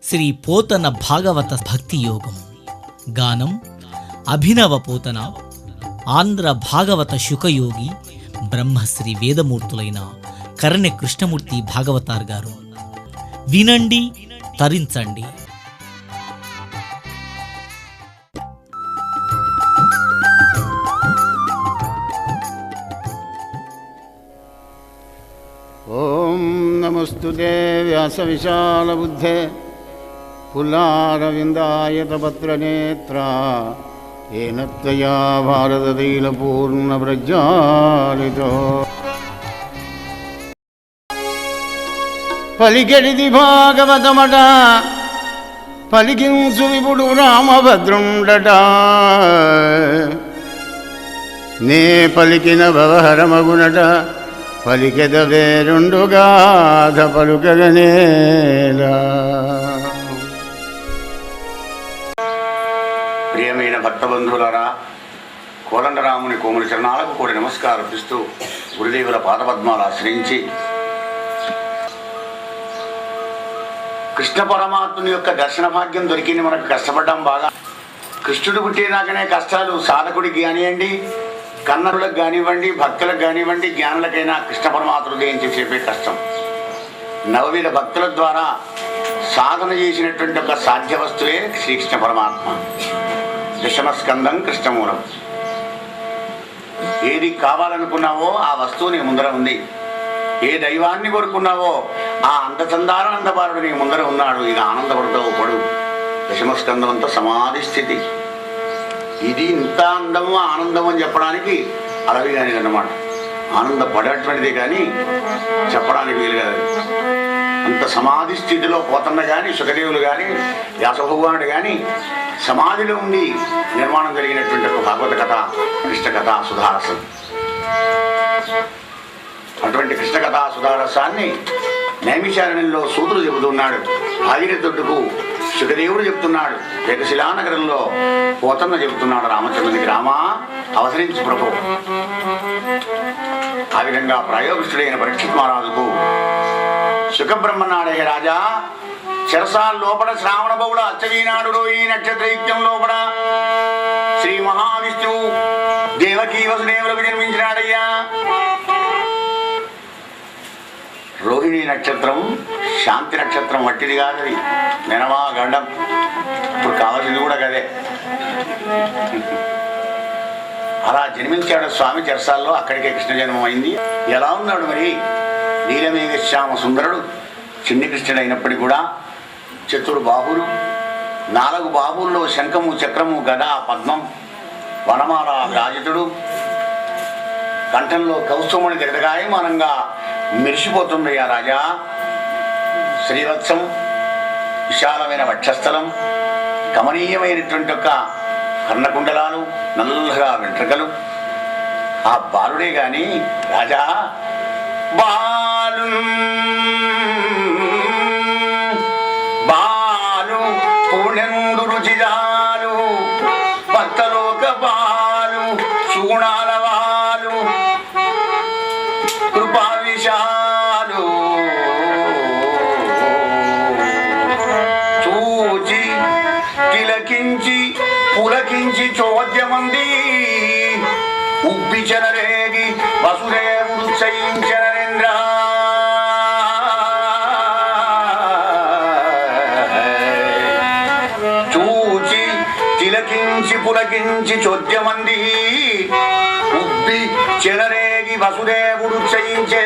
శ్రీ పోతన భాగవత భక్తి యోగం. గానం అభినవ పోతన, ఆంధ్ర భాగవత శుకయోగి బ్రహ్మశ్రీ వేదమూర్తులైన కరణె కృష్ణమూర్తి భాగవతార్ గారు. వినండి, తరించండి. ఓం నమస్తుతే వ్యాస విశాల బుద్ధే పుల్లారవిందాయతపత్రనేత్ర ఏన త్వయా భారతతైలపూర్ణ ప్రజ్వాలితో పలికెడిది భాగవతమట పలికించు విపుడు రామభద్రుండట నే పలికిన భవహరమగునట పలికెద వేరుండుగాథ పలుకగనేలా. ప్రియమైన భక్తబంధువులారా, కోదండరాముని కోమలి చరణాలకు కూడా నమస్కారపిస్తూ గురుదేవుల పాదపద్మాలు ఆశ్రయించి కృష్ణ పరమాత్ముని యొక్క దర్శన భాగ్యం దొరికింది. మనకు కష్టపడ్డాం బాగా. కృష్ణుడు పుట్టేదాకానే కష్టాలు. సాధకుడికి కానివ్వండి, కన్నరులకు కానివ్వండి, భక్తులకు కానివ్వండి, జ్ఞానులకైనా కృష్ణ పరమాత్మ హృదయం చెప్పే కష్టం. నవవిధ భక్తుల ద్వారా సాధన చేసినటువంటి ఒక సాధ్య వస్తువే శ్రీకృష్ణ పరమాత్మ. దశమస్కందం కృష్ణమూలం. ఏది కావాలనుకున్నావో ఆ వస్తువు నీ ముందర ఉంది. ఏ దైవాన్ని కోరుకున్నావో ఆ అందచందానందబారుడు నీ ముందర ఉన్నాడు. ఇక ఆనందపడతావు పడు. దశమస్కందం అంతా సమాధి స్థితి. ఇది ఇంత అందము ఆనందం అని చెప్పడానికి అలవి కానీ అన్నమాట. ఆనందపడేటువంటిదే కానీ చెప్పడానికి వీలు కాదు. అంత సమాధి స్థితిలో పోతన్న కానీ, సుఖదేవులు కానీ, వ్యాసభగవానుడు కానీ సమాధిలో ఉండి నిర్మాణం కలిగినటువంటి ఒక భాగవత కథ కృష్ణ కథ సుధారసం. అటువంటి కృష్ణ కథా సుధారసాన్ని నైమిషారణ్యంలో సూతుడు చెబుతున్నాడు. భాగీరథుడుకు సుఖదేవుడు చెప్తున్నాడు. ఏకశిలానగరంలో పోతన్న చెబుతున్నాడు రామచంద్రునికి, రామా అవసరించు ప్రభు. ఆ విధంగా ప్రయోగస్తుడైన పరీక్షిత్ మహారాజుకు సుఖబ్రహ్మన్నాడే, రాజా చెరసాల లోపల శ్రావణ బహుళ అచ్చవీనాడు రోహిణి నక్షత్రయుక్తం లోపల శ్రీ మహావిష్ణువు దేవకీ వసుదేవులకు జన్మించినాడయ్యా. రోహిణి నక్షత్రం శాంతి నక్షత్రం వట్టిది కాదది. నెనమా గండం. ఇప్పుడు కావాల్సింది కూడా కదే. అలా జన్మించాడు స్వామి చెరసాల్లో. అక్కడికే కృష్ణ జన్మం అయింది. ఎలా ఉన్నాడు మరి? నీలమేఘ శ్యామ సుందరుడు. చిన్ని కృష్ణుడు అయినప్పటికీ కూడా చతురు బాహులు, 4 బాహుల్లో శంఖము, చక్రము, గద, పద్మం, వనమాల రాజితుడు. కంఠంలో కౌస్తుమణి జగదగాయమానంగా మెరిసిపోతుందయ్యా రాజా. శ్రీవత్సం, విశాలమైన వక్షస్థలం, కమనీయమైనటువంటి ఒక కర్ణకుండలాలు, నల్లగా వెంట్రుకలు. ఆ బాలుడే గాని రాజా బాలు బాలు పూర్ణెందు రుచిజాలు భక్తలోక బాలు సుగుణాల వాలు కృపా విశాలు చూచి తిలకించి పులకించి చోద్యమంది ఉబ్బిచనరేగి వసుదేవుడు చయించనరేంద్ర. చూచి తిలకించి పులకించి చోద్యమంది ఉబ్బి చెలరేగి వసుదేవుడు చయించే.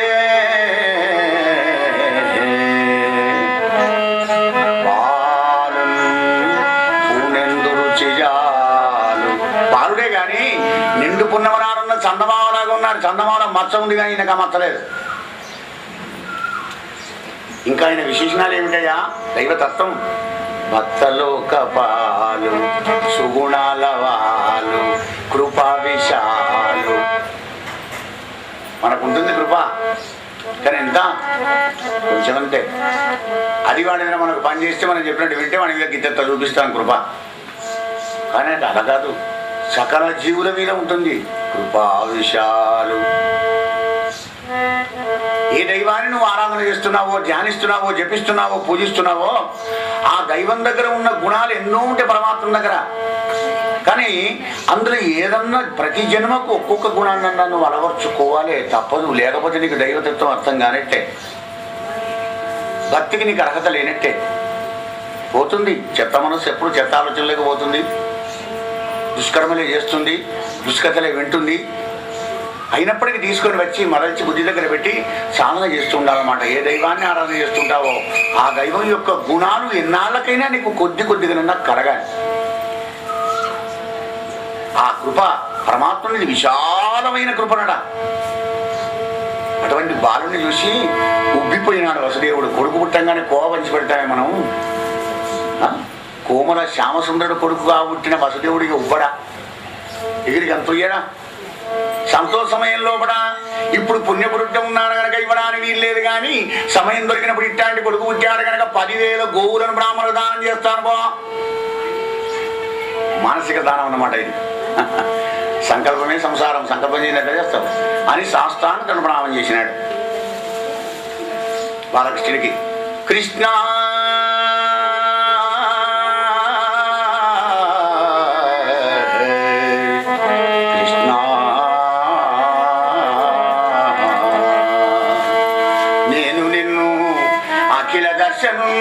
బాలుడే గాని నిండు పున్నమనాడున్న చందమామలాగా ఉన్నాడు. చందమామ మచ్చ ఉంది కానీ ఈయనకు మచ్చలేదు. ఇంకా ఆయన విశేషణాలు ఏమిటయ్యా? దైవతత్వం. భక్తలోక పాలు సుగుణాల వాలు కృపా విశాలు. మనకుంటుంది కృప, కానీ ఎంత కొంచెం అంతే. అది వాడైనా మనకు పని చేస్తే మనం చెప్పినట్టు వింటే మనకి గిద్దెత్త చూపిస్తాను కృప. కానీ అది అలా కాదు, సకల జీవుల మీద ఉంటుంది కృపా విశాలు. ఏ దైవాన్ని నువ్వు ఆరాధన చేస్తున్నావో, ధ్యానిస్తున్నావో, జపిస్తున్నావో, పూజిస్తున్నావో ఆ దైవం దగ్గర ఉన్న గుణాలు ఎన్నో ఉంటాయి పరమాత్మ దగ్గర. కానీ అందులో ఏదన్నా ప్రతి జన్మకు ఒక్కొక్క గుణాన్ని నువ్వు అలవర్చుకోవాలి, తప్పదు. లేకపోతే నీకు దైవతత్వం అర్థం కానట్టే, భక్తికి నీకు అర్హత లేనట్టే. పోతుంది చెత్త మనసు, ఎప్పుడు చెత్త ఆలోచనలోకి పోతుంది, దుష్కర్మలే చేస్తుంది, దుష్కథలే వింటుంది. అయినప్పటికీ తీసుకొని వచ్చి మరల్చి బుద్ధి దగ్గర పెట్టి సాధన చేస్తూ ఉండాలన్నమాట. ఏ దైవాన్ని ఆరాధన చేస్తుంటావో ఆ దైవం యొక్క గుణాలు ఎన్నాళ్ళకైనా నీకు కొద్దిగా కలగాలి. ఆ కృప పరమాత్మని విశాలమైన కృపనడ. అటువంటి బాలుని చూసి ఉబ్బిపోయినాడు వసుదేవుడు. కొడుకు పుట్టంగానే కోవ పంచి పెడతామే మనం. కోమల శ్యామసుందరుడు కొడుకుగా పుట్టిన వసుదేవుడికి ఉబ్బడా, ఎగిరికి అంత ఉయ్యడా? సంతోష సమయంలో కూడా ఇప్పుడు పుణ్యపురుట్టం ఉన్నాడు కనుక ఇవ్వడానికి వీల్లేదు, కానీ సమయం దొరికినప్పుడు ఇట్లాంటి కొడుకు పుట్టాడు కనుక 10,000 గోవులను బ్రాహ్మణులు దానం చేస్తాను బా. మానసిక దానం అన్నమాట ఇది. సంకల్పమే సంసారం, సంకల్పం చేసినట్టు చేస్తాం అని శాస్త్రాన్ని తను ప్రణామం చేసినాడు బాలకృష్ణుడికి. కృష్ణ నేను నిన్ను అఖిల దర్శనం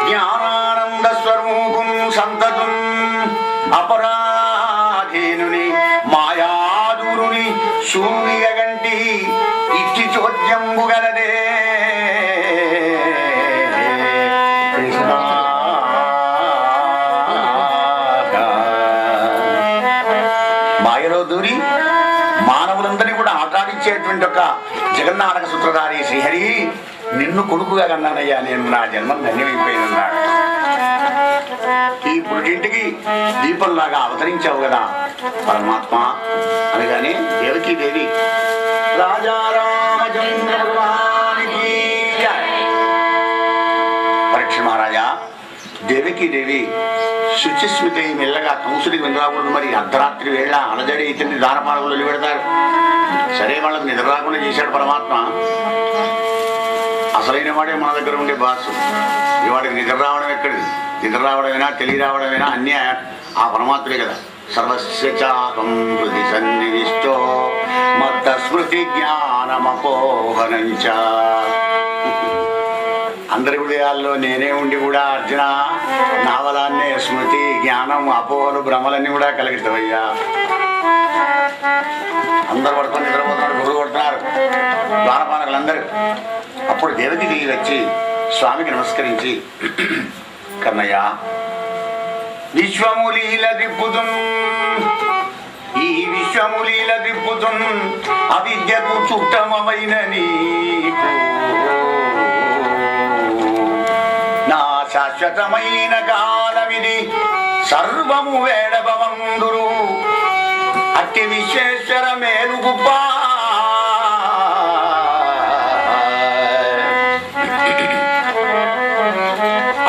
జ్ఞానానంద స్వరూపం సంతతం అపరాధీనుని మాయాదూరుని శూన్యగంటి ఇచ్చి చోద్యంబు గలదే కృష్ణ. మాయలో దూరి మానవులందరినీ కూడా ఆటాడించేటువంటి ఒక జగన్నాటక సూత్రధారి శ్రీహరి నిన్ను కొడుకుగా కన్నానయ్యా, నేను నా జన్మం ధన్యమైపోయినన్నాడు. ఈ పురుటింటికి దీపంలాగా అవతరించావు కదా పరమాత్మ అనగానే దేవకీ దేవి రాజారామచంద్ర భగవానికి పరీక్ష మహారాజా. దేవకీ దేవి శుచిస్మిత మెల్లగా కంసుడికి వెళ్ళరాకూడదు, మరి అర్ధరాత్రి వేళ అలజడి ఇతన్ని దానపాలకులు వెలిపెడతారు. సరే వాళ్ళకి నిద్ర రాకుండా చేశాడు పరమాత్మ. అసలైన వాడే మన దగ్గర ఉండే బాసు. ఇవాడికి నిద్ర రావడం ఎక్కడిది? నిద్ర రావడమైనా తెలియ రావడమైనా అన్నీ ఆ పరమాత్మే కదా. సర్వస్య చాకం హృది సన్నివిష్టో మత్త స్మృతి జ్ఞానమపోహనంచ. అందరి హృదయాల్లో నేనే ఉండి కూడా అర్జున నా వలాన్నే స్మృతి, జ్ఞానం, అపోహలు, భ్రమలన్నీ కూడా కలిగిస్తావయ్యా. అందరు పడుకొని నిద్రపోతున్నారు, గురువు కొడుతున్నారు ద్వారపాలకులందరూ. అప్పుడు దేవకి దేవి వచ్చి స్వామికి నమస్కరించి, కన్నయ్య విశ్వములీల దిప్పుతున్, ఈ విశ్వములీల దిప్పుతున్ అవిద్యకు చుట్టమైన నీకు నా శాశ్వతమైన కాలమిది సర్వము వేడభవందురు అట్టి విశ్వేశ్వర మేలుగుప్ప.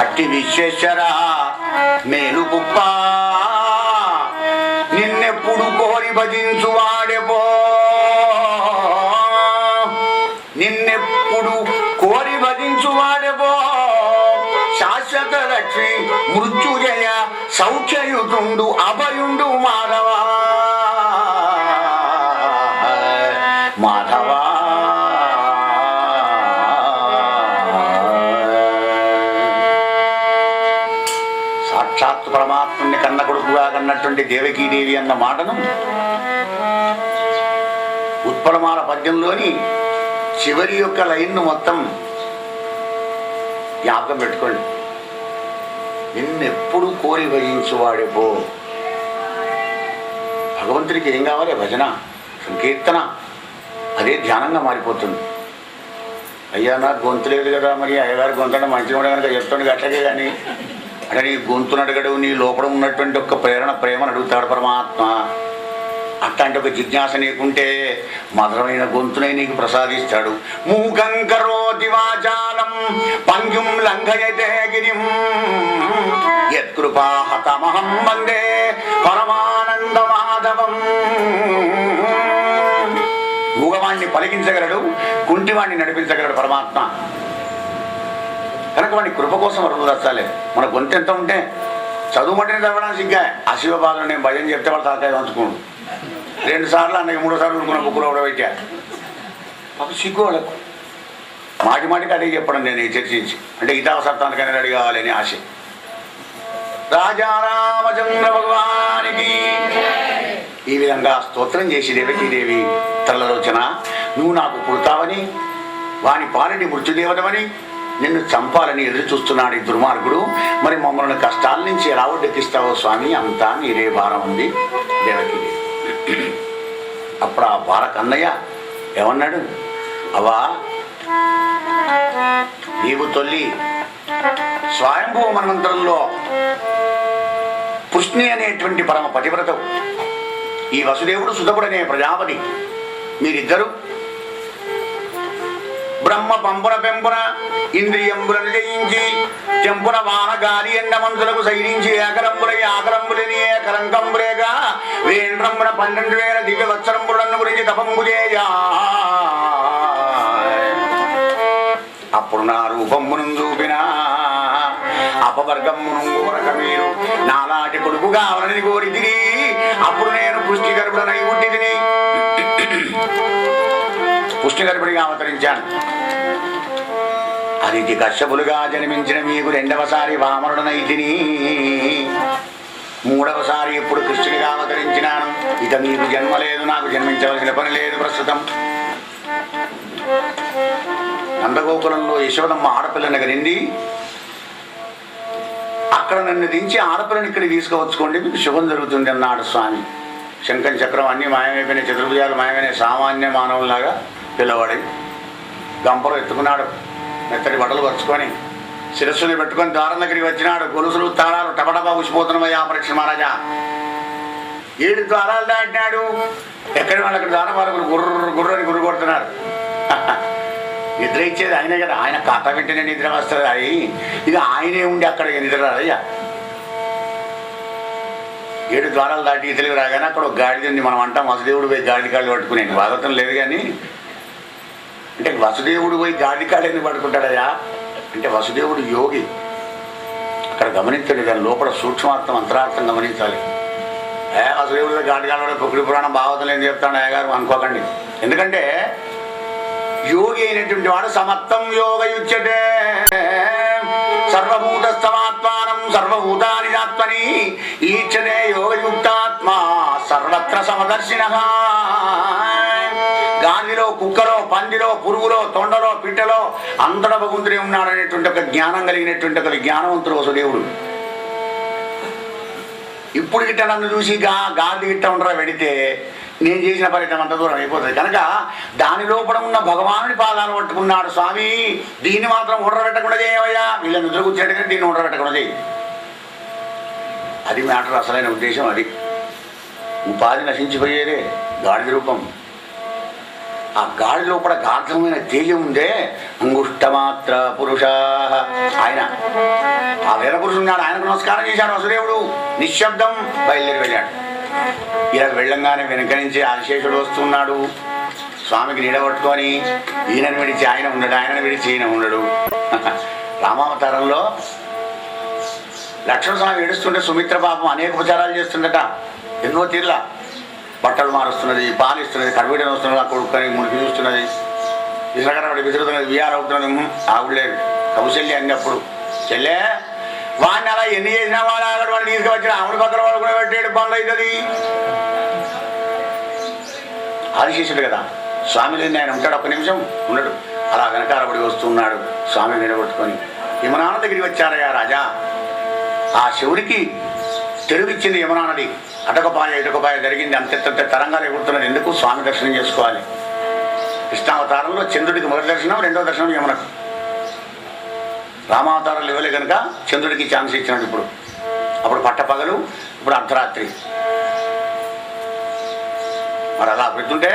అట్టి విశ్వేశ్వర మేలుగుప్ప నిన్నెప్పుడు కోరి భజించువాడెపో, నిన్నెప్పుడు కోరి భజించువాడెపో. శాశ్వత లక్ష్మి మృత్యుజయ సౌఖ్యయుతుండు అభయుండు మాధవా మాధవా. సాక్షాత్ పరమాత్ముని కన్న కొడుకుగా కన్నటువంటి దేవకీదేవి అన్న మాటను ఉత్పలమాల పద్యంలోని చివరి యొక్క లైన్ను మొత్తం జ్ఞాపకం పెట్టుకోండి. నిన్నెప్పుడు కోరి భజించువాడేపో. భగవంతుడికి ఏం కావాలి? భజన, సంకీర్తన, అదే ధ్యానంగా మారిపోతుంది. అయ్యా నాకు గొంతు లేదు కదా, మరి అయ్యగారు గొంతు మంచిగా ఉండే కనుక చెప్తాడు అట్లాగే. కానీ అంటే నీ గొంతును అడగడు, నీ లోపల ఉన్నటువంటి ఒక ప్రేమను అడుగుతాడు పరమాత్మ. అట్లాంటి ఒక జిజ్ఞాస నీకుంటే మధురమైన గొంతునే నీకు ప్రసాదిస్తాడు. మూకం కరోతి వాచాలం పంగుం లంఘయతే గిరిం యత్కృపాహతమహం వందే పరమానంద మాధవం. మూగవాణ్ణి పలికించగలడు, కుంటివాడిని నడిపించగలడు పరమాత్మ. కనుక వాడిని కృప కోసం అరువులు రచ్చాలి. మన గొంతు ఎంత ఉంటే చదువుమంటేనే చదవడానికి సిగ్గా. ఆ శివబాలను నేను భయం చెప్తే వాళ్ళు తలకాయ వంచుకోండు. 2 సార్లు అన్నకి 3వ సార్లు ఉరుకున్న బుక్కులో కూడా పెట్టా. పాప సిగ్గు వాళ్ళకు. మాటి మాటికి అడిగి చెప్పడం నేను చర్చించి, అంటే హితావసత్వానికైనా రెడీ కావాలని ఆశ. రాజారామచంద్ర భగవానికి ఈ విధంగా స్తోత్రం చేసి దేవకీదేవి తలలోచన, నువ్వు నాకు పుడతావని, వాని పాలిటి మృత్యుదేవతమని, నిన్ను చంపాలని ఎదురు చూస్తున్నాడు ఈ దుర్మార్గుడు. మరి మమ్మల్ని కష్టాల నుంచి ఎలా ఒడ్డెక్కిస్తావో స్వామి, అంతా నీరే భారం ఉంది దేవకీదేవి. అప్పుడు ఆ భారత అన్నయ్య ఏమన్నాడు, అవా నీవు తొల్లి స్వయంభూ మన్వంతరంలో పుష్ణి అనేటువంటి పరమ పతివ్రతవు, ఈ వసుదేవుడు సుతపుడనే ప్రజాపతి, మీరిద్దరు బ్రహ్మ పంపున పెంపున ఇంద్రియంబులను జయించి చెంపున వాన గాలి ఎండ మంచులకు సైరించి ఏకరంబులై ఆకరంబులని ఏకరంకంబులేగా వేండ్రంబున 12,000 దివ్య వత్సరంబులను గురించి తపంబు చేయా. అప్పుడు నా రూపంబును చూపిన అపవర్గమ్మును ఊరక మీరు నాలాంటి కొడుకు కావాలని కోరితిని. అప్పుడు నేను పుష్టిగర్భుడనై పుట్టితిని, పుష్టిగర్భుడిగా అవతరించాను. అదితి కశ్యపులుగా జన్మించిన మీకు 2వసారి వామనుడనైతిని, 3వసారి ఇప్పుడు కృష్ణుడిగా అవతరించినాను. ఇక మీకు జన్మ లేదు, నాకు జన్మించవలసిన పని లేదు ప్రస్తుతం. నందగోకులంలో యశోదమ్మ ఆడపిల్లని కనింది. అక్కడ నన్ను దించి ఆడపిల్లని ఇక్కడికి తీసుకువచ్చుకోండి, మీకు శుభం జరుగుతుంది అన్నాడు స్వామి. శంఖం చక్రం అన్నీ మాయమైపోయినాయి, చతుర్భుజాలు మాయమైనాయి. సామాన్య మానవులాగా పిల్లవాడి గంపలు ఎత్తుకున్నాడు, మెత్తడి బట్టలు పరుచుకొని శిరస్సుని పెట్టుకొని ద్వారం దగ్గరికి వచ్చినాడు. గొలుసులు తాళాలు టపటపా ఉసిపోతున్నామయ్యా పరీక్ష మహారాజా. 7 ద్వారాలు దాటినాడు. ఎక్కడి వాళ్ళు అక్కడ ద్వారం వాళ్ళు గుర్రని గుర్రు కొడుతున్నారు. నిద్ర ఇచ్చేది ఆయనే కదా, ఆయన కథ పెట్టిన నిద్ర వస్తుంది. అది ఇక ఆయనే ఉండి అక్కడ నిద్ర రాదయ్యా. 7 ద్వారాలు దాటి తెలివి రాగానే అక్కడ ఒక గాడిద ఉంది. మనం అంటాం వసుదేవుడు పోయి గాడిద కాళ్ళు పట్టుకునేది, భాగవతం లేదు. కానీ అంటే వసుదేవుడు పోయి గాడిద కాళ్ళు ఎందుకు పట్టుకుంటాడయ్యా అంటే వసుదేవుడు యోగి. అక్కడ గమనించండి, దాని లోపల సూక్ష్మార్థం అంతరార్థం గమనించాలి. వసుదేవుడు గాడిద కాళ్ళు పొక్కుడి పురాణం భాగవతం ఏం చెప్తాడు అయ్యగారు అనుకోకండి. ఎందుకంటే యోగి అయినటువంటి వాడు సమత్తం యోగయుచ్యతే, సర్వభూతస్థమాత్మానం సర్వభూతాని ఆత్మని ఈక్షతే యోగయుక్తాత్మా సర్వత్ర సమదర్శినః. గాలిలో, కుక్కలో, పందిలో, పురుగులో, తొండలో, పిట్టలో అంతటా భగవంతుడే ఉన్నాడనేటువంటి ఒక జ్ఞానం కలిగినటువంటి ఒక విజ్ఞానవంతుడు వసుదేవుడు. ఇప్పుడు గిట్ట నన్ను చూసి గాలి గిట్ట ఉండరా వెడితే నేను చేసిన ఫలితం అంత దూరం అయిపోతుంది. కనుక దాని లోపల ఉన్న భగవానుడి పాదాలు పట్టుకున్నాడు స్వామి. దీన్ని మాత్రం ఉండబెట్టకుండా చేయవయ్యా, వీళ్ళని నిద్ర కూర్చున్నట్టుగా దీన్ని ఉండబెట్టకుండా చేయి. అది మ్యాటర్, అసలైన ఉద్దేశం అది. ఉపాధి నశించిపోయేదే గాడిద రూపం. ఆ గాడి లోపల గాఢమైన తేజం ఉందే, అంగుష్టమాత్ర పురుష. ఆయన ఆ వేద పురుషున్నాడు, ఆయనకు నమస్కారం చేశాడు వసుదేవుడు. నిశ్శబ్దం బయలుదేరి వెళ్ళాడు. ఇలా వెళ్ళంగానే వెనక నుంచి ఆదిశేషుడు వస్తున్నాడు. స్వామికి నీడబట్టుకొని ఈయనను విడిచి ఆయన ఉండడు, ఆయనను విడిచి ఈయన ఉండడు. రామావతారంలో లక్ష్మణస్వామి ఏడుస్తుంటే సుమిత్ర పాపం అనేక ఉపచారాలు చేస్తుండట. ఎన్నో తీర్ల బట్టలు మారుస్తున్నది, పాలిస్తున్నది, కడుబిడ్డను వస్తున్నది, ఆ కొడుకుని మురికి చూస్తున్నది, విసరగడబడి విసురుతున్నది, విఆర్ అవుతున్నది. ఆవిడలేదు కౌశల్య అన్నప్పుడు చెల్లె వాడిని అలా ఎన్ని చేసినా వాడు ఆగడు, వాడిని తీసుకువచ్చిన ఆవిడ పక్కన వాడు కూడా పెట్టేడు పనులు అవుతుంది. ఆదిశేషుడు కదా, స్వామి లేని ఆయన ఉంటాడు, ఒక్క నిమిషం ఉండడు. అలా వెనకాలబడి వస్తున్నాడు. స్వామి నిలబెట్టుకొని యమునాన దగ్గరికి వచ్చారయ్యా రాజా. ఆ శివుడికి తెలుగిచ్చింది యమునా నది. అటకపాయ ఇటకపాయ జరిగింది, అంతెంత తరంగాలు ఎగురుతున్నది. ఎందుకు? స్వామి దర్శనం చేసుకోవాలి. కృష్ణావతారంలో చంద్రుడికి మొదటి దర్శనం, 2వ దర్శనం యమునకు. రామావతారాలు ఇవ్వలే కనుక చంద్రుడికి ఛాన్స్ ఇచ్చినాడు. ఇప్పుడు అప్పుడు పట్టపగలు, ఇప్పుడు అర్ధరాత్రి. మరి అలా పెడుతుంటే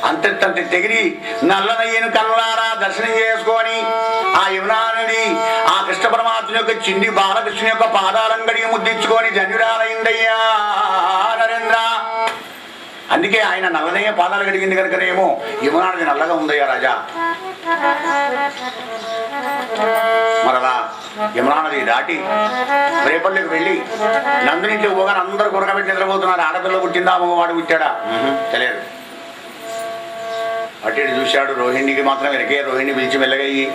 అంతెంత తెగిరి నల్లనయ్యను కళ్ళారా దర్శనం చేసుకొని ఆ యమునా నది ఆ కృష్ణ పరమాత్మ యొక్క చిండి బాలకృష్ణ యొక్క పాదాలంగడికి ముద్దించుకొని ధన్యురాలైందయ్యా నరేంద్ర. అందుకే ఆయన నల్లనయ్య పాదాలు కడిగింది కనుకనేమో యమునా నది నల్లగా ఉందయ్యా రాజా. మరలా యమునా నది దాటి రేపల్లికి వెళ్ళి నందునింటికి పోగానే అందరూ కొరకబెట్టి నిద్రపోతున్నారు. ఆడపిల్ల పుట్టిందా మగవాడు పుట్టాడా తెలియదు. అటు ఇటు చూశాడు. రోహిణికి మాత్రం వెనకే రోహిణి పిలిచి మెల్లగయ్యి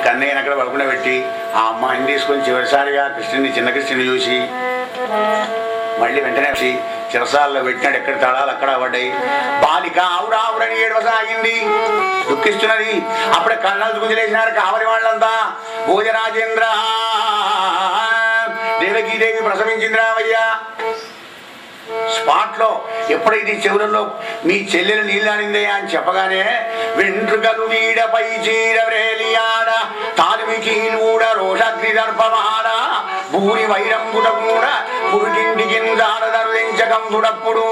కన్నయ్యని అక్కడ పడుకునే పెట్టి ఆ అమ్మాయిని తీసుకొని చివరిసారిగా కృష్ణుని చిన్న కృష్ణుని చూసి మళ్ళీ వెంటనే వచ్చి చిరసాల్లో పెట్టినాడు. ఎక్కడ తడాలు అక్కడ పడ్డాయి. బాలిక ఆవురావురని ఏడవసాగింది, దుఃఖిస్తున్నది. అప్పుడే కన్నాలు గుంజలేసినారు కావలి వాళ్ళంతా. భోజరాజేంద్ర దేవకీదేవి ప్రసవించిందిరావయ్యా. స్పాట్ లో ఎప్పుడైతే చెవులలో మీ చెల్లెలు నీళ్ళాడిందే అని చెప్పగానే వెంట్రుకలు వీడపై చీరవ్రేలియాడ తాలిమికి నూడ రోషగ్ని దర్పమాడ భూరి వైరంబుట కూడా పురుటింటికి ధరించకందుడప్పుడు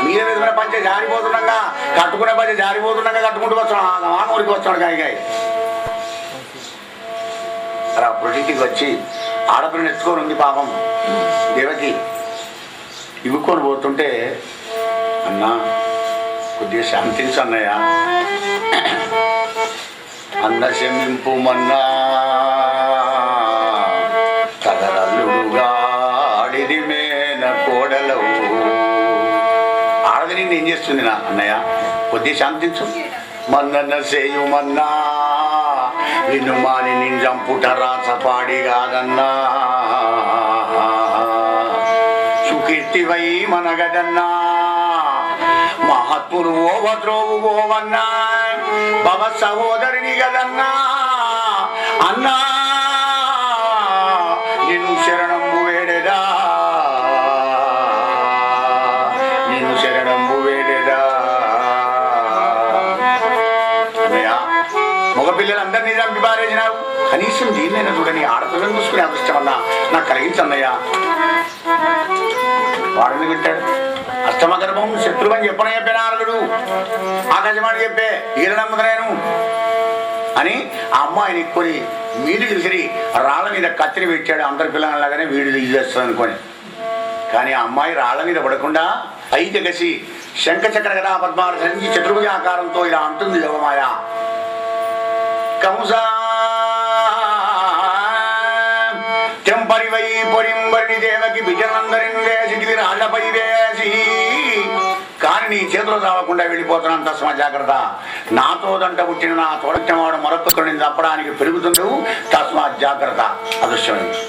మీద మీద పంచ జారిపోతుండగా కట్టుకున్న పంచ జారిపోతుండగా కట్టుకుంటూ వస్తున్నాడు. మామూరికి వస్తున్నాడు గాయగాయ. అలా పురుటింటికి వచ్చి ఆడపిల్లని ఎత్తుకొని ఉంది పాపం దేవకి. ఇవ్వుకొని పోతుంటే అన్నా కొద్దిగా శాంతించు అన్నయ్య, అన్న శమింపు మన్నా తగరల్లుడుగా ఆడిది మేన కోడలవు. ఆడది నిన్ను ఏం చేస్తుంది నా అన్నయ్య, కొద్దిగా శాంతించు. మన్నన్న సేయుమన్నా నిన్ను మాని నింజంపుట రాసపాడి కాదన్నా, సుకీర్తివై మనగదన్నా, మహత్ములు ఓవద్రోవు గోవన్నా, భవ సహోదరిని గదన్నా అన్నా నిన్ను శరణంబు వేడెదా, నిన్ను శరణంబు వేడెదా. మగపిల్లలందరినీ చంపి పారేసినావు, కనీసం దీన్నైనా చూడని ఆడపిల్లని చూసుకునే అదృష్టం అన్నా నాకు కలిగించన్నయ్యా. వాడిని పెట్టాడు. అష్టమగర్భం శత్రువని చెప్పనే చెప్పాను నారదుడు. ఆకాశవాణి చెప్పే ఈరనమ్మదనేను అని ఆ అమ్మాయిని ఎక్కుని వీడికి విసిరి రాళ్ల మీద కత్తిని పెట్టాడు. అందరి పిల్లలలాగానే వీడి తీసేస్తాడు అనుకొని. కానీ ఆ అమ్మాయి రాళ్ల మీద పడకుండా అయితే కసి శంఖచక్ర గదా పద్మాలు ధరించి చతుర్భుజ ఆకారంతో ఇలా అంటుంది యోగమాయ. కంసా తెంపరివై పొరింబరిని దేవకి విజనందరిని వేసి రాళ్లపై వేసి కానీ నీ చేతులు రావకుండా వెళ్ళిపోతున్నాను. తస్మా జాగ్రత్త. నాతో దంట పుట్టిన నా తోడవాడు మరొకరిని తప్పడానికి పెరుగుతుండవు. తస్మా జాగ్రత్త. అదృశ్యమైంది.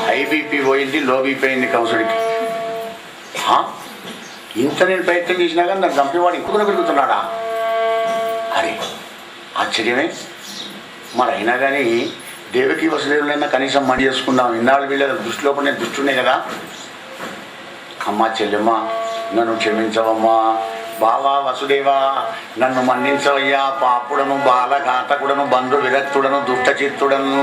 హై బీపీ పోయింది, లో బీపీ అయింది కంసుడికి. ఇంత నేను ప్రయత్నం చేసినా కానీ నాకు చంపేవాడు ఇంకొకరు పెరుగుతున్నాడా అరే ఆశ్చర్యమే. మరి అయినా కానీ దేవకి వసుదేవులైనా కనీసం మడి చేసుకుందాం. ఇన్నాళ్ళు వీళ్ళ దృష్టిలో నేను దుష్టునే కదా. అమ్మ చెల్లెమ్మ నన్ను క్షమించవమ్మా. బావా వసుదేవా నన్ను మన్నించవయ్యా. పాపుడను బాలఘాతకుడను బంధు విరక్తుడను దుష్టచిత్తుడను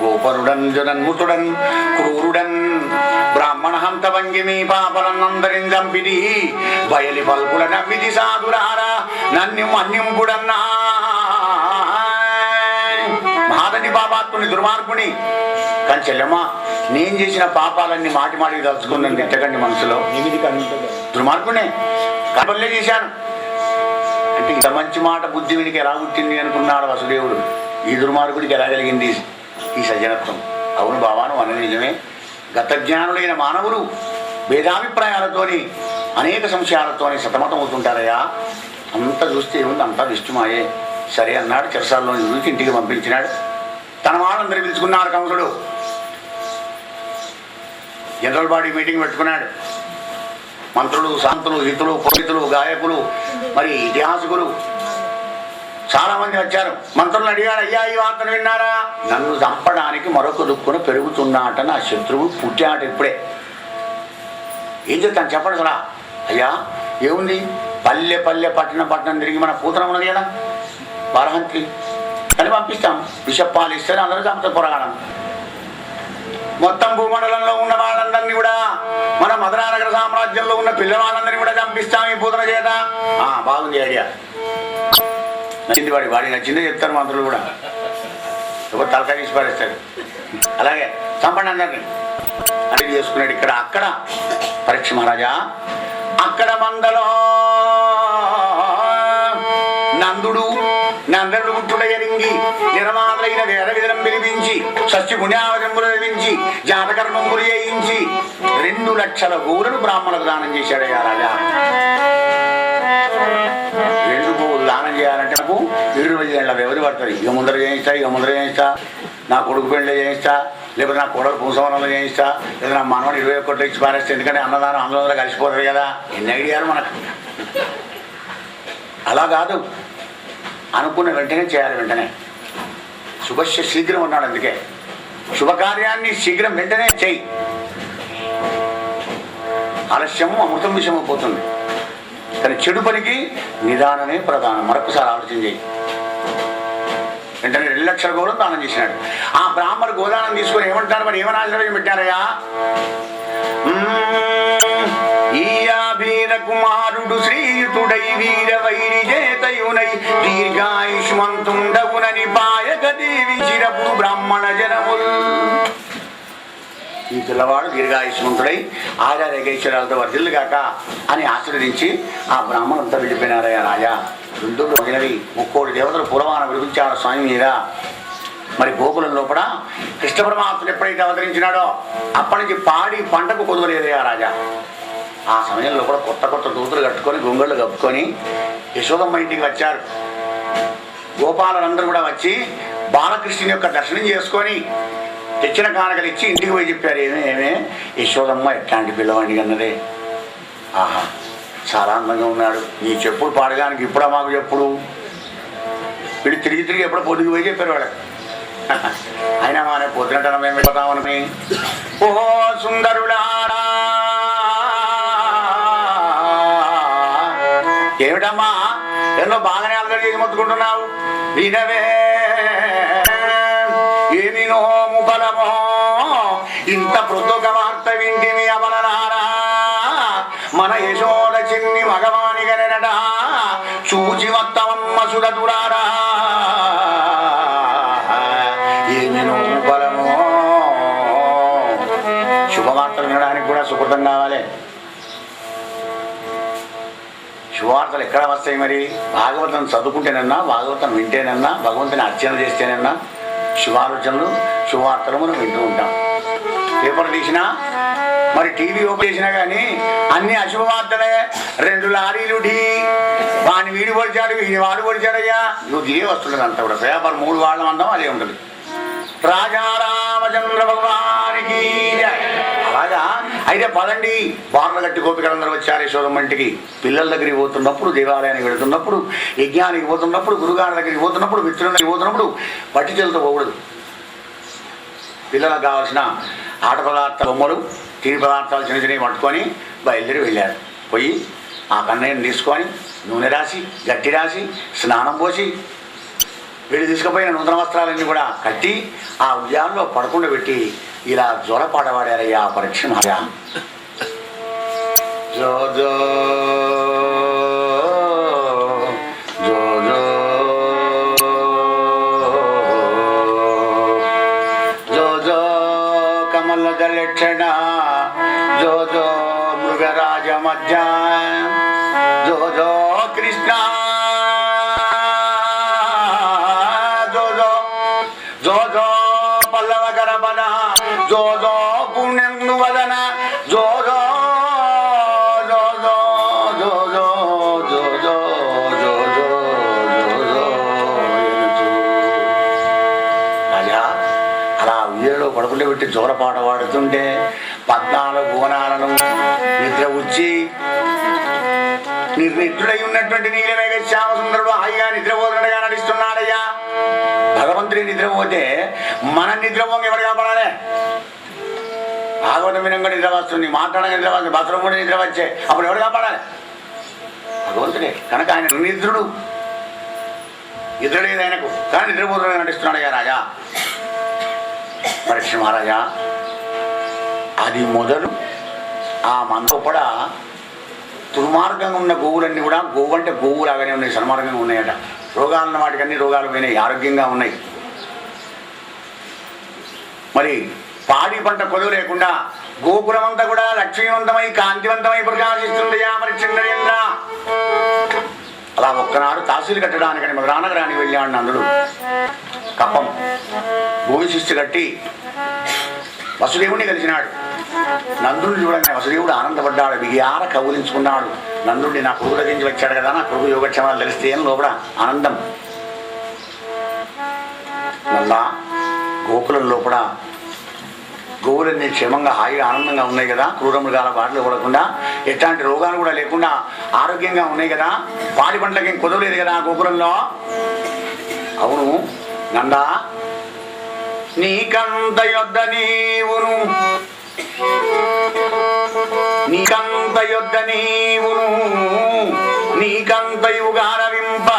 గోపరుడన్ జనన్ముతుడన్ క్రూరుడన్ బ్రాహ్మణ హంత భంగిమి పాపలనందరిని చంపిది బయలి పల్పుల నమ్మిది సాధురారా నన్ను మన్నింపుడన్నా. మహాదని పాపాత్ముని దుర్మార్గుని. కానీ చెల్లెమ్మ నేను చేసిన పాపాలన్నీ మాటి మాటికి తలుచుకుందని తిట్టకండి మనసులో. దుర్మార్గునే కబల్లే చేశాను అంటే ఇంత మంచి మాట బుద్ధి వీడికి ఎలా పుట్టింది అనుకున్నాడు వసుదేవుడు. ఈ దుర్మార్గుడికి ఎలా కలిగింది ఈ సజ్జనత్వం? అవును బావాను అన్న నిజమే. గత జ్ఞానులైన మానవులు భేదాభిప్రాయాలతోని అనేక సంశయాలతోని సతమతం అవుతుంటారయ్యా. అంతా చూస్తే ఏముంది, అంతా విష్ణుమాయే. సరే అన్నాడు. చెరసాల్లో చూసి ఇంటికి పంపించినాడు. తన వాళ్ళందరూ పిలుచుకున్నారు కంసుడు. జనరల్ బాడీ మీటింగ్ పెట్టుకున్నాడు. మంత్రులు, శాంతులు, హితులు, పురోహితులు, గాయకులు, మరి ఇతిహాసకులు చాలా మంది వచ్చారు. మంత్రులను అడిగాడు, అయ్యా ఈ వార్తను విన్నారా? నన్ను చంపడానికి మరొక దుక్కును పెరుగుతున్నాట నా శత్రువు పుట్టాడు ఇప్పుడే. ఏం చెప్తాను చెప్పండి సరా. అయ్యా ఏముంది, పల్లె పల్లె పట్టణం పట్టణం తిరిగి మన పూతన ఉన్నది కదా బారహంతి అని పంపిస్తాం. బిషప్పాలు ఇస్తే అందరూ చంపుతారు పొరగాడం. మొత్తం భూమండలంలో ఉన్న వాళ్ళందరినీ కూడా మన మధురానగర సామ్రాజ్యంలో ఉన్న పిల్లవాళ్ళందరినీ కూడా చంపిస్తాం ఈ పూతన చేత. బాగుంది ఐడియా. నచ్చింది వాడి నచ్చిందే చెప్తారు మంత్రులు కూడా. ఎవరు తలకాయ తీసి పారేస్తారు. అలాగే చంపండి అందరినీ. అని చేసుకున్నాడు. ఇక్కడ అక్కడ పరీక్ష మహారాజా అక్కడ మందలో నందుడు నందనుడు గుట్టుడయరింగి నిర్మాలైన వేద విధనం పిలిపించి సస్య పుణ్యావజంబులు నిర్మించి జాతకర్మంబులు చేయించి 2 లక్షల గోవులను బ్రాహ్మణులకు దానం చేశాడయ్యా రాజా. 2 గోవులు దానం చేయాలంటే నాకు 20 ఏళ్ళ వ్యవధి పడుతుంది. ఇక ముందర చేయిస్తా నా కొడుకు పెళ్ళి చేయిస్తా, లేకపోతే నా కొడుకు పూసవనంలో చేయిస్తా, లేదా నా మనవడు 21 ఇచ్చి పారేస్తే, ఎందుకంటే అన్నదానం అందులో కలిసిపోతుంది కదా. ఎన్ని ఐడియాలు మనకు. అలా కాదు, అనుకున్న వెంటనే చేయాలి. వెంటనే శుభస్య శీఘ్రం ఉన్నాడు. అందుకే శుభకార్యాన్ని శీఘ్రం వెంటనే చేయి. ఆలస్యము అమృతం విషయము పోతుంది. కానీ చెడు పనికి నిదానమే ప్రధానం. మరొకసారి ఆలోచన చేయి. వెంటనే 2 లక్షల గోవులు దానం చేసినాడు. ఆ బ్రాహ్మణుడు గోదానం తీసుకొని ఏమంటారు మరి, ఏమని ఆశీర్వచనం పెట్టారయ్యా? ఈయాభీర కుమారుడు శ్రీయుతుడై వీర వైరి చేతయునై దీర్ఘాయుష్మంతుండగునని పాయక దీవించినప్పుడు బ్రాహ్మణ జనములు. ఈ పిల్లవాడు దీర్ఘాయుష్మంతుడై ఆచార్యగైశ్వర్యాలతో వర్ధిల్లు కాక అని ఆశీర్వదించి ఆ బ్రాహ్మణులంతా వెళ్ళిపోయినారయ్యా రాజా. రుద్రుడు వదిలినవి 3 దేవతలు పూర్వాన విడిపించారు స్వామి మీద. మరి గోకులం లోపల కృష్ణ పరమాత్ముడు ఎప్పుడైతే అవతరించినాడో అప్పటి నుంచి పాడి పంటకు కొదువలేదయ్యా రాజా. ఆ సమయంలో కూడా కొత్త దూతులు కట్టుకొని గొంగళ్ళు కప్పుకొని యశోదమ్మ ఇంటికి వచ్చారు. గోపాలందరూ కూడా వచ్చి బాలకృష్ణుని యొక్క దర్శనం చేసుకొని తెచ్చిన కానుకలు ఇచ్చి ఇంటికి పోయి చెప్పారు. ఏమే యశోదమ్మ ఎట్లాంటి పిల్లవాడిని అన్నదే. ఆహా, చాలా అందంగా ఉన్నాడు. నీ చెప్పుడు పాడగానికి ఇప్పుడా మాకు చెప్పుడు. వీడు తిరిగి ఎప్పుడో పొద్దుకు పోయి చెప్పారు వాడు. అయినా మానే పొద్దునట మేము వెళ్ళిపోతామని. ఓహో సుందరులారా, ఏమిటమ్మా ఎన్నో బాగానే అల్లరి చేసి మొత్తుకుంటున్నావు? వినవే ఏమి నోము బలమో ఇంత పృథుక వార్త వింటిమి అబలనారా. మన యశోద చిన్ని మగవాని గనట చూచి వత్తవమ్మ సురదురారా. ఏమి నోము బలమో. శుభవార్తలు వినడానికి కూడా సుకృతం కావాలి. శుభవార్తలు ఎక్కడ వస్తాయి మరి? భాగవతం చదువుకుంటేనన్నా, భాగవతం వింటేనన్నా, భగవంతుని అర్చన చేస్తేనన్నా శుభాలోచనలు శుభవార్తలు మనం వింటూ ఉంటాం. పేపర్ తీసినా మరి టీవీ ఓపెన్ చేసినా కానీ అన్ని అశుభవార్తలే. 2 లారీలు ఢీ, వాడిని వీడి పొడిచాడు, వీడిని వాడు పొడిచాడయ్యా. నువ్వు ఇదే వస్తుండదు అంతా కూడా. పేపర్ 3 వాళ్ళం అందాం అదే ఉంటుంది. రాజారామచంద్ర భగవానికి. అలాగా అయితే పదండి. బార్ల గట్టి గోపికలందరూ వచ్చారు యశోదమ్మ ఇంటికి. పిల్లల దగ్గరికి పోతున్నప్పుడు, దేవాలయానికి వెళుతున్నప్పుడు, యజ్ఞానికి పోతున్నప్పుడు, గురుగారి దగ్గరికి పోతున్నప్పుడు, మిత్రుల దగ్గరికి పోతున్నప్పుడు పట్టి చేతులతో పోకూడదు. పిల్లలకు కావాల్సిన ఆట పదార్థ బొమ్మలు, తిని పదార్థాలు చిన్న చిన్నవి పట్టుకొని బయలుదేరి వెళ్ళారు. పోయి ఆ కన్నయ్యను తీసుకొని నూనె రాసి, గట్టి రాసి, స్నానం పోసి, వీళ్ళు తీసుకుపోయిన నూతన వస్త్రాలన్నీ కూడా కట్టి ఆ ఉయ్యాల్లో పడకుండా పెట్టి ఇలా జోలపాట పాడారయ్యా పరీక్ష మహారాజా. జో జో జో జో జో కమల దళక్షణ జో జో మృగరాజ మధ్య జో జో కృష్ణ జో జో పల్లవ గరబన జో జో పుణ్యం వదన జో జో జో జో జో జో జో జో జో జో జో. రాజా అలా ఉయ్యలో పడుకుంటే పెట్టి జోలపాట పాడుతుంటే 14 భువనాలను నిద్ర వచ్చి నిద్రుడై ఉన్నటువంటి నీలమేఘ శ్యామ సుందరుడు హాయిగా నిద్రపోతున్నట్టుగా నటిస్తున్నాడయ్యా. భగవంతుడి నిద్రపోతే మన నిద్రపోంగ ఎవరు కాపాడాలి? భాగవతం వినంగా నిద్ర వస్తుంది, మాట్లాడగా నిద్ర వస్తుంది, బాత్రూమ్ కూడా నిద్ర వచ్చే, అప్పుడు ఎవరు కాపాడాలి? భగవంతుడే. కనుక ఆయన నిద్రుడు, నిద్ర లేదు ఆయనకు, కానీ నిద్రపోతున్నట్టుగా నటిస్తున్నాడయ్యా రాజా. పరీక్ష మహారాజా అది మొదలు ఆ మందు కూడా దుర్మార్గంగా ఉన్న గోవులన్నీ కూడా, గోవు అంటే గోవు లాగానే ఉన్నాయి, సన్మార్గంగా ఉన్నాయట. రోగాలున్న వాటికి అన్ని రోగాలు పోయినాయి, ఆరోగ్యంగా ఉన్నాయి. మరి పాడి పంట కొలువు లేకుండా గోకులమంతా కూడా లక్ష్మీవంతమై కాంతివంతమై ప్రకాశిస్తుంది యామరిచంద్రేంద్ర. అలా ఒక్కనాడు తహసీలు కట్టడానికని మధురానగరానికి వెళ్ళాడు నందుడు. కప్పం భూమి శిస్తు కట్టి వసుదేవుని కలిసినాడు. నందుడు చూడగానే వసుదేవుడు ఆనందపడ్డాడు, బిగియార కౌలించుకున్నాడు. నందుడిని నా కొడుకు దగ్గరించి వచ్చాడు కదా, నా కొడుకు యోగక్షేమాలు తెలిస్తే అని లోపల ఆనందం. నల్లా గోకులం లోపల గోవులన్నీ క్షేమంగా హాయిగా ఆనందంగా ఉన్నాయి కదా, క్రూర మృగాల బాటలు పడకుండా, ఎట్లాంటి రోగాలు కూడా లేకుండా ఆరోగ్యంగా ఉన్నాయి కదా, పాడి పంటలకి ఏం కుదరలేదు కదా గోకులంలో. అవును నందా, నీకంత యొద్ద నీవును నీకంత యొద్ద నీవును నీకంతయుగారవింప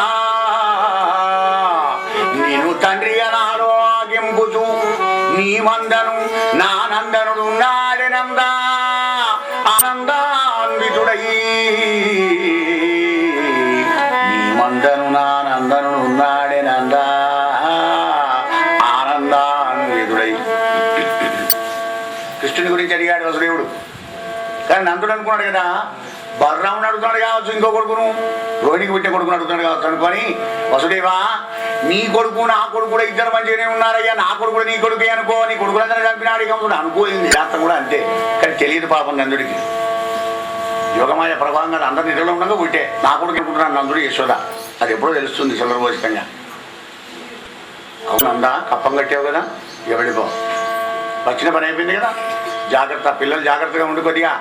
నేను తండ్రి అనారోగ్యంపుచు నీ మందను నా నందనుడు నాడెనందా ఆనందాన్వితుడై. నీ మందను నా నందనుడు నాడెనందా ఆనందాన్వితుడై. కృష్ణుని గురించి అడిగాడు వసుదేవుడు. కానీ నందుడు అనుకున్నాడు కదా, బలరాముని అడుగుతున్నాడు కావచ్చు, ఇంకో కొడుకును రోహిణికి పుట్టిన కొడుకుని అడుగుతున్నాడు కావచ్చు అనుకొని, వసుదేవా నీ కొడుకు నా కొడుకు కూడా ఇద్దరు మంచిగానే ఉన్నారయ్యా, నా కొడుకు కూడా నీ కొడుకే అనుకో, నీ కొడుకులందరూ చంపినాడు ఇక అనుకోయింది శాస్త్రం కూడా అంతే. కానీ తెలియదు పాపం నందుడికి. యోగమాయ ప్రభావం కదా, అందరు నిద్రలో ఉండగా పుట్టే నా కొడుకు అనుకుంటున్నాను నందుడు యశోద. అది ఎప్పుడో తెలుస్తుంది సులభోచితంగా. అవునందా కప్పం కట్టావు కదా, ఎవడిపో వచ్చిన పని అయిపోయింది కదా, జాగ్రత్త పిల్లలు జాగ్రత్తగా ఉండి కొద్దిగా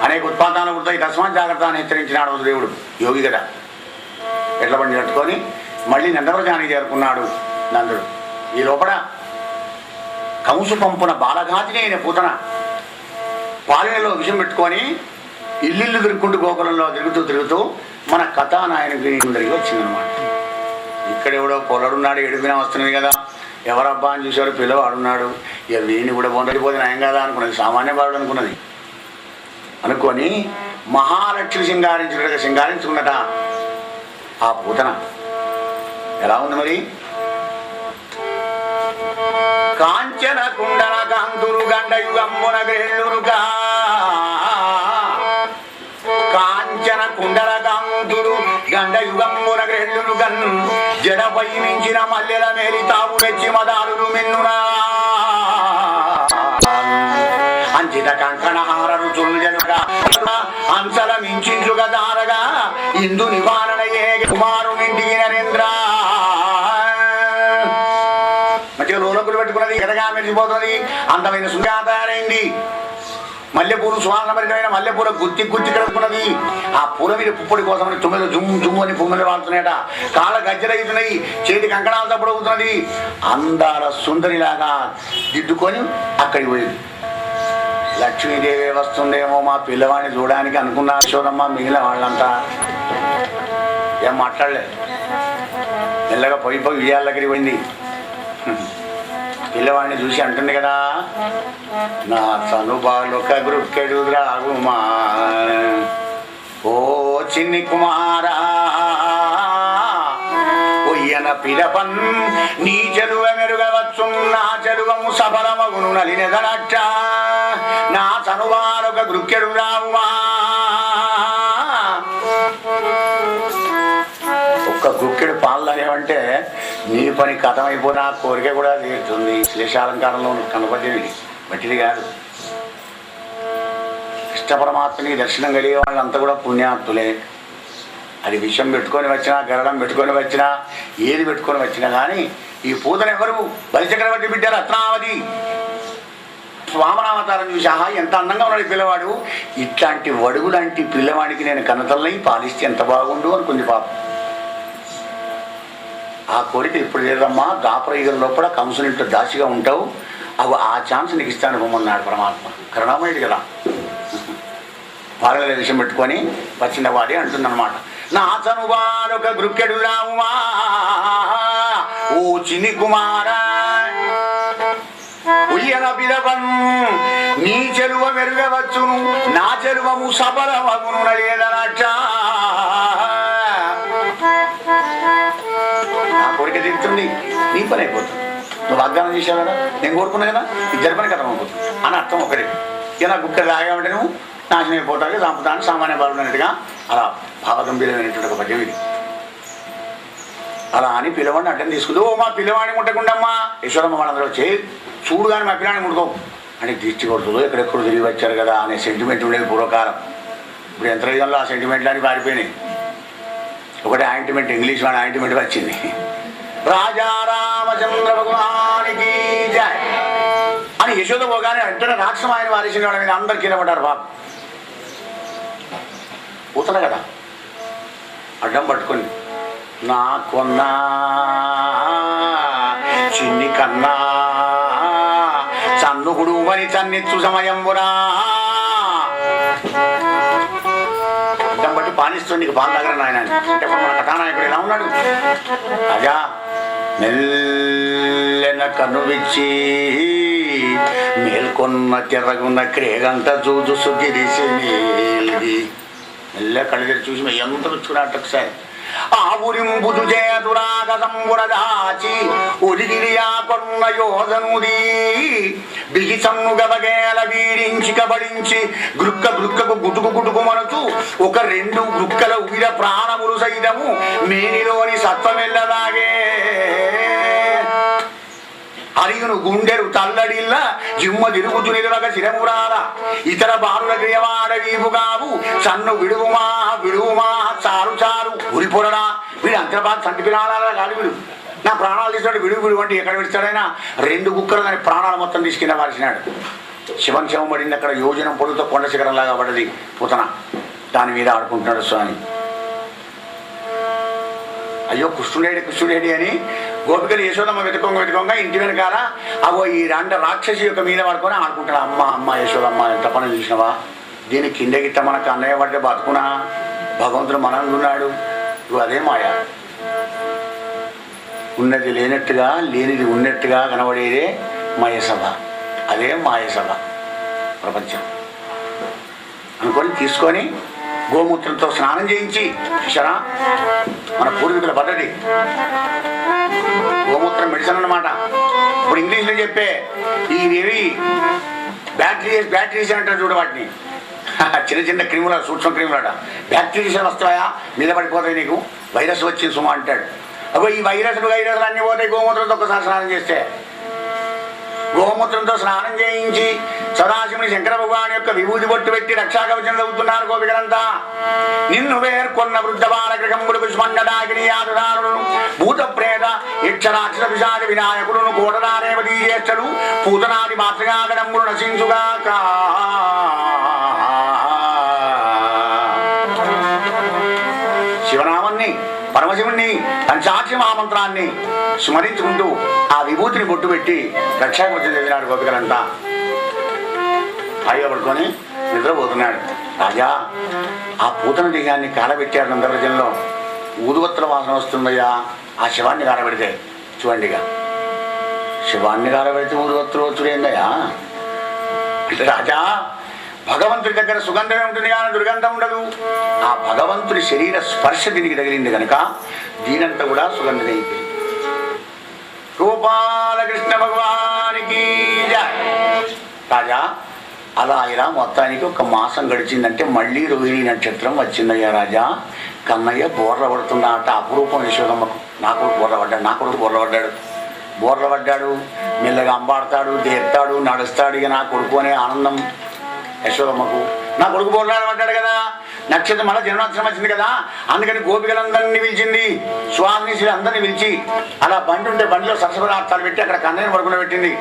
అనేక ఉత్పాదాలు ఉంటాయి, తస్మాత్ జాగ్రత్త అని హెచ్చరించినాడు వసుదేవుడు. యోగి కదా. ఎడ్ల బండి కట్టుకొని మళ్ళీ నందవ్రజానికి చేరుకున్నాడు నందుడు. ఈ లోపల కంసు పంపున బాలఘాతిని అయిన పూతన పాలనలో విషం పెట్టుకొని ఇల్లు తిరుగుకుంటూ గోకులంలో తిరుగుతూ మన కథానాయకుడి దగ్గరికి వచ్చిందనమాట. ఇక్కడెవడో పొలడున్నాడు, ఎడుగునా వస్తున్నది కదా, ఎవరబ్బా అని చూసేవాడు, పిల్లవాడున్నాడు, ఇక వీడిని కూడా పొందడిపోతే నయం కదా అనుకున్నది, సామాన్య బాలుడు అనుకున్నది. అనుకొని మహాలక్ష్మి సింగారించుకున్నట ఆ పూతన. ఎలా ఉంది మరి? కాంచన కుండల కాంతులు గండయుగమ్మున గ్రేళ్ళురుగా, కాంచన కుండల కాంతులు గండయుగమ్మున గ్రేళ్ళురుగన్ జడపై మించిన మల్లెల మేలి తావు తెచ్చి మదాలు మిన్నునా అంచిత కంకణహార రుచులు జనుగా అంశల మించుగా దారగా ఇందు నివారణ ఏ కుమారునింటికి నరేంద్ర. మంచిగా లోలకులు పెట్టుకున్నది, ఎదగా మెరిసిపోతున్నది, అందమైన సుగాతారైంది. మల్లెపూలు సువాసనభరితమైన మల్లెపూల గుత్తి కలుపుకున్నది. ఆ పూల మీద పుప్పొడి కోసం తుమ్మెలు జుమ్ము అని పుమ్మలు వాడుతున్నాయట, కాళ్ళ గజ్జలవుతున్నాయి, చేతి కంకణాలు తప్పుడవుతున్నది. అందాల సుందరిలాగా దిద్దుకొని అక్కడికి పోయింది. లక్ష్మీదేవి వస్తుందేమో మా పిల్లవాడిని చూడడానికి అనుకున్నా యశోదమ్మ. మిగిలిన వాళ్ళంతా ఏం మాట్లాడలేదు, మెల్లగా పోయి ఇయ్యాల దగ్గరికి పోయింది. పిల్లవాడిని చూసి అంటుంది కదా, నా చనుబాలొక గ్రుక్కెడు రాగుమా ఓ చిన్ని కుమారా ఒయ్యన పిడపన్ నీ చెలువ మెరుగవచ్చు నా చెలువము సఫలమగును నలినెదనట్ట నా చనుబాలొక గ్రుక్కెడు రాగుమా. ఒక్క గుక్కెడు పాలు తాగేవంటే నీ పని కథమైపోయినా కోరిక కూడా తీరుతుంది. శ్లేషాలంకారంలో కనపడేది బట్టిది కాదు. కృష్ణ పరమాత్మని దర్శనం కలిగే వాళ్ళంతా కూడా పుణ్యాత్తులే. అది విషం పెట్టుకొని వచ్చినా, గరడం పెట్టుకొని వచ్చినా, ఏది పెట్టుకొని వచ్చినా కానీ ఈ పూతను ఎవరు? బలిచక్రవర్తి బిడ్డ రత్నావతి వామనావతారం చూసి ఆహా ఎంత అందంగా ఉన్నాడు ఈ పిల్లవాడు, ఇట్లాంటి వడుగు లాంటి పిల్లవాడికి నేను కన్నతల్ని పాలిస్తే ఎంత బాగుండు అనుకుంది పాపం. ఆ కోరిక ఇప్పుడు లేదమ్మా, దాపరయుగం లోపల కంసునింట్లో దాసిగా ఉంటావు, అవి ఆ ఛాన్స్ నీకు ఇస్తాను పొమ్మన్నాడు పరమాత్మ. కరుణామయుడు కదా. పాలన విషయం పెట్టుకొని వచ్చిన వాడి అంటుందన్నమాట, నా చనువారొక గ్రుక్కెడు రావుమా ఓ చిన్ని కుమారా ఉయ్యన పిలవన్ నీ చెరువ మెరుగవచ్చును నా చెరువము సఫలమగును నలియదనట. నా కోరిక తీరుతుంది, నీ పని అయిపోతుంది. నువ్వు వాగ్దానం చేసావు కదా, నేను కోరుకున్నా కదా, ఇద్దరి పని కథం అయిపోతుంది అని అర్థం ఒకటి. ఇలా గుక్క తాగామంటే నువ్వు నాశనం అయిపోతావు, చంపుతాను సామాన్య బాలుడు అన్నట్టుగా అలా భావగంభీరమైనటువంటి ఒక పద్యం ఇది. అలా అని పిల్లవాడిని అడ్డం తీసుకుంది. ఓ మా పిల్లవాడిని ముట్టకుండమ్మా, యశోదమ్మ వాళ్ళందరూ వచ్చి చూడు కానీ మా పిల్లాడిని ముట్టుకో అని తీర్చి కొడుతుందో ఎక్కడెక్కడ తిరిగి వచ్చారు కదా అనే సెంటిమెంట్ ఉండేది పూర్వకాలం. ఇప్పుడు ఎంత యుగంలో ఆ సెంటిమెంట్లు అని పారిపోయినాయి. ఒకటే ఆయింట్మెంట్, ఇంగ్లీష్ వాడి ఆయింట్మెంట్ వచ్చింది. రాజా రామచంద్ర భగవానికి జై అని యశోద పోగానే వెంటనే రాక్షసం ఆయన వారేసిన వాళ్ళ మీద అందరు కింద పడ్డారు. బాబు పోతున్నా కదా అడ్డం పట్టుకొని నా కొన్నా చిన్ని కన్నా చన్నుకుడు మరి చన్నెచ్చు సమయంబురా అడ్డం బట్టి పాలిస్తుంది. నీకు పాలు దగ్గర నాయన అంటే మన కథానాయకుడు ఎలా ఉన్నాడు? రాజా మెల్లెన కనువిచ్చి మేల్కొన్న తెర్రగున్న క్రేగంత చూచు సుగిరిసి మెల్ల కళ్ళు తెరి చూసి ఎంత వచ్చుకున్నట్టు ఒకసారి ఆ ఉరింబుదు చేతురాగంబురదాచి ఉరిగిరియా కొన్న యోధనుది బిగి సన్ను గబగేల వీడించి కబడించి గ్రుక్క గ్రుక్కకు గుటుకు గుటుకు మనచు ఒక రెండు గ్రుక్కల ఉగిర ప్రాణములు సైతము మేనిలోని సత్వమెల్లదాగే అరియును గుండెలు తల్లడిల్ల జిమ్మ తిరుగుతు నిలువక చిరమురాల ఇతర బాలుల క్రియవాడ వీపుగావు సన్ను విడువుమా విడువుమా చారు చారు ఉరిపొరడా వీడు అంతర్బాధ సంటి పిరాలా కాదు వీడు నా ప్రాణాలు తీసినాడు విడుగు విడుగు అంటే ఎక్కడ విడిచాడైనా రెండు కుక్కలు దాని ప్రాణాలు మొత్తం తీసుకుని వారిసినాడు. శివం శవం పడింది అక్కడ యోజనం పొడుగుతో కొండ శిఖరంలాగా పడ్డది పూతన, దాని మీద ఆడుకుంటున్నాడు స్వామి. అయ్యో కృష్ణుడేడి అని గోపికలు యశోదమ్మ వెతుకొంగ ఇంటి వెనకాల అవో ఈ రాక్షసి యొక్క మీద పడుకొని ఆడుకుంటాడు. అమ్మ అమ్మ యశోదమ్మ ఎంత పని చూసినవా, దీని కింద గిట్ట మనకు అన్నయ్య పడితే బతుకునా, భగవంతుడు మనందున్నాడు. ఇవి అదే మాయ, ఉన్నది లేనట్టుగా లేనిది ఉన్నట్టుగా కనబడేదే మాయసభ, అదే మాయసభ ప్రపంచం అనుకొని తీసుకొని గోమూత్రంతో స్నానం చేయించి చూసారా మన పూర్వీకుల పద్ధతి. గోమూత్రం మెడిసిన్ అన్నమాట. ఇప్పుడు ఇంగ్లీష్లో చెప్పే ఇవి బ్యాక్టీరియాస్ అంటారు చూడ, వాటిని చిన్న చిన్న క్రిముల సూక్ష్మ క్రిములట. బ్యాక్టీరియాస్ వస్తాయా మీద పడిపోతాయి, నీకు వైరస్ వచ్చింది సుమా అంటాడు. అగో ఈ వైరస్లు అన్నీ పోతాయి గోమూత్రంతో ఒక్కసారి స్నానం చేస్తే. గోమూత్రంతో స్నానం చేయించి సదాశివుని శంకర భగవాన్ యొక్క విభూతి బొట్టు పెట్టి రక్షాకవచం చదువుతున్నారు గోపికలంతా. నిన్ను వేర్కొన్న వృద్ధ బాలగృహముడు పుష్మండడాగిరియాదుదారులను భూత ప్రేత యక్షరాక్షర విషాద వినాయకులను కోటదారేవతీ జ్యేష్ఠలు పూతనాది మాతృగాగణములు నశించుగాక. శివనామాన్ని పరమశివుణ్ణి పంచాక్షి మహామంత్రాన్ని స్మరించుకుంటూ ఆ విభూతిని బొట్టు పెట్టి రక్షాకవచం చదివినాడు గోపికలంతా. హాయిగా పడుకొని నిద్రపోతున్నాడు. రాజా ఆ పూతన దిగాన్ని కాలబెట్టాడు నందవ్రజంలో. ఊదువత్తుల వాసన వస్తుందయ్యా ఆ శివాన్ని కాలబెడితే. చూడండిగా శివాన్ని కాలబెడితే ఊదువత్తులు వచ్చుడేందయ్యా అంటే, రాజా భగవంతుడి దగ్గర సుగంధమే ఉంటుంది కానీ దుర్గంధం ఉండదు. ఆ భగవంతుడి శరీర స్పర్శ దీనికి తగిలింది కనుక దీనంతా కూడా సుగంధమే అయిపోయింది. గోపాలకృష్ణ భగవానికి రాజా అలా ఇలా మొత్తానికి ఒక మాసం గడిచిందంటే మళ్ళీ రోహిణి నక్షత్రం వచ్చిందయ్యా. రాజా కన్నయ్య బోర్ల పడుతున్నా అట అపురూపం యశోదమ్మకు. నా కొడుకు బోర్ల పడ్డాడు, నా కొడుకు బోర్ల పడ్డాడు. మెల్లగా అంబాడతాడు, దేస్తాడు, నడుస్తాడు. ఇక నా కొడుకు అనే ఆనందం యశోదమ్మకు. నా కొడుకు బోర్లాడబడ్డాడు కదా, నక్షత్రం మళ్ళీ జన్మాక్షరం వచ్చింది కదా, అందుకని గోపికలందరినీ పిలిచింది, స్వామిని అందరినీ పిలిచి అలా బండి ఉంటే బండిలో సరస్వతార్థాలు పెట్టి అక్కడ కన్నయ్యను పడుకుని పెట్టింది.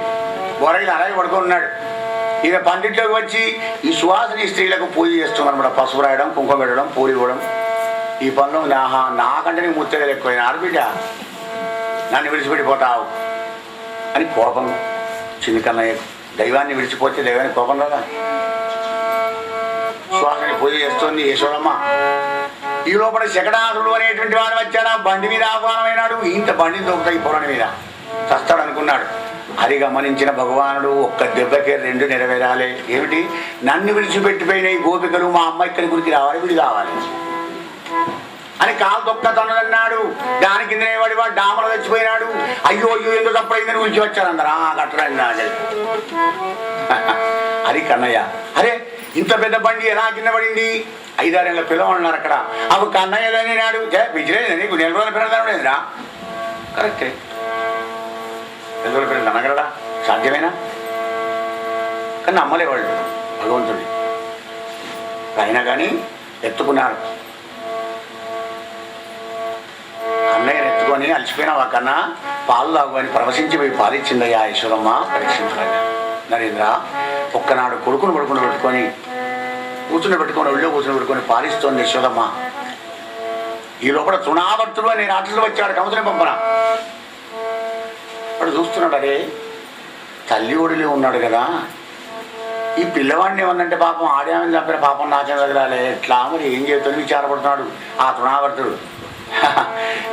బోరగిలి అలాగే పడుకొని ఉన్నాడు. ఇక పండిట్లోకి వచ్చి ఈ సువాసిని స్త్రీలకు పూజ చేస్తున్నారన్నమాట. పసుపు రాయడం, కుంకుమ పెట్టడం, పూలు ఇవ్వడం. ఈ పనులు నాకంటే నీకు ముత్తగలు ఎక్కువైనా ఆడబిడ్డ నన్ను విడిచిపెట్టిపోతావు అని కోపం చిన్న కన్నయ్య. దైవాన్ని విడిచిపోతే దైవానికి కోపం రాదా? సువాసిని పూజ చేస్తుంది యశోదమ్మ. ఈ లోపల శకటాసుడు అనేటువంటి వాడు వచ్చాడు, బండి మీద ఆహ్వానమైనాడు. ఇంత బండిని దొరుకుతాయి పొలని మీద చస్తాడు అనుకున్నాడు. అది గమనించిన భగవానుడు ఒక్క దెబ్బకే రెండు నెరవేరాలి. ఏమిటి? నన్ను విడిచిపెట్టిపోయిన ఈ గోపికలు మా అమ్మ ఇక్కడి గురికి రావాలి, వీడి కావాలి. అని కాలు తొక్కతన్నదన్నాడు. దాని కిందనే వాడు డామలు తెచ్చిపోయినాడు. అయ్యో అయ్యో ఎందుకు తప్పైందని ఊరికి వచ్చారు అందరు. కట్టరండి అది కన్నయ్య. అరే ఇంత పెద్ద బండి ఎలా కింద పడింది? 5-6 ఏళ్ళ పిల్లవాళ్ళు ఉన్నారు అక్కడ. అప్పుడు కన్నయ్యలోనే నాడు విజయలేదు నీకు 4 రోజుల పిల్లలు లేదురా. కరెక్టే, 4 రోజుల పిల్లలు అనగలడా? సాధ్యమేనా? కానీ నమ్మలేవాళ్ళు భగవంతుడి. అయినా కానీ ఎత్తుకున్నారు. కన్నయ్యను ఎత్తుకొని అలసిపోయినావా కన్నా, పాలు తాగుని ప్రవశించిపోయి పాలిచ్చిందయ్యా యశోదమ్మ పరీక్షించగా. నరేంద్ర ఒక్కనాడు కొడుకును పెట్టుకొని ఒళ్ళో కూర్చుని పెట్టుకొని పాలిస్తోంది యశోదమ్మ. ఈ లోపల తృణావర్తుడు అనే రాత్రులు వచ్చాడు కమతుని పంపన. వాడు చూస్తున్నాడు, అరే తల్లి ఒడిలో ఉన్నాడు కదా, ఈ పిల్లవాడిని ఏమన్నంటే పాపం ఆడామని చంపిన పాపం నాకేం తగలాలి, ఎట్లా మరి ఏం చేస్తాను విచారపడుతున్నాడు ఆ తృణావర్తుడు.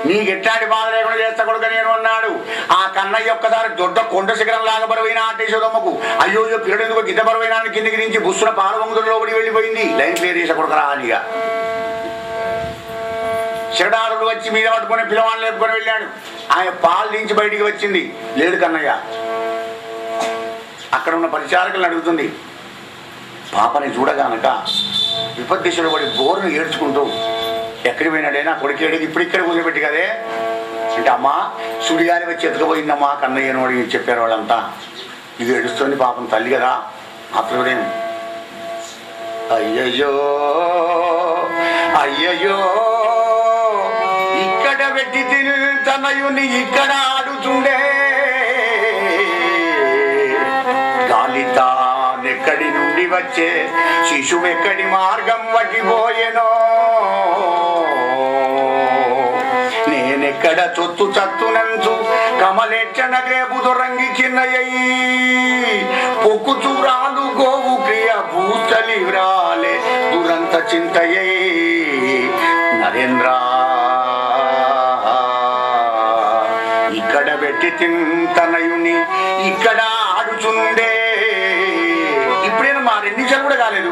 నీకు ఎట్లాంటి బాధ లేకుండా చేస్తా కొడుకు నేను అన్నాడు. ఆ కన్నయ్య ఒక్కసారి దొడ్డ కొండ శిఖరం లాగా బరువైన ఆటేశోదమ్మకు అయ్యో పిల్లడు ఎందుకు గిద్ద బరువైన కిందికి నుంచి బుస్సున పాలవంగుతులు లోపడి వెళ్ళిపోయింది. లైన్ క్లియర్ చేసే కొడుకు రాలిగా. శిరడారుడు వచ్చి మీద పట్టుకొని పిల్లవాడిని లేపుకొని వెళ్ళాడు. ఆయన పాలు దించి బయటికి వచ్చింది, లేడు కన్నయ్య. అక్కడ ఉన్న పరిచారకులను అడుగుతుంది. పాపని చూడగానక విపద్దిశలో పడి బోరును ఏడ్చుకుంటూ ఎక్కడికి పోయినాడైనా కొడుకేడు ఇప్పుడు ఇక్కడ వదిలిపెట్టి కదే అంటే, అమ్మ సుడిగాలి వచ్చి ఎత్తుకుపోయిందమ్మా కన్నయ్యను అని చెప్పారు వాళ్ళంతా. ఇది ఏడుస్తుంది పాపం తల్లి కదా. మాత్రమే అయ్యయ్యో అయ్యయ్యో ఇక్కడ పెట్టి తిని తనయుని ఇక్కడ ఆడుతుండే, గాలితానెక్కడి నుండి వచ్చే శిశువు ఎక్కడి మార్గం వటిపోయెనో, నేనెక్కడ చొత్తు చత్తునంచు కమలెచ్చన గ్రేపు దొరంగి చిన్నయ్యి, పొక్కు చూరాలు గోవు క్రియ భూస్థలి వ్రాలే దురంత చింతయ్యై. నరేంద్ర ఇక్కడ పెట్టి తింతనయుని ఇక్కడ ఆడుచుండే. ఇప్పుడేనా మా 2 నిమిషాలు కూడా కాలేదు,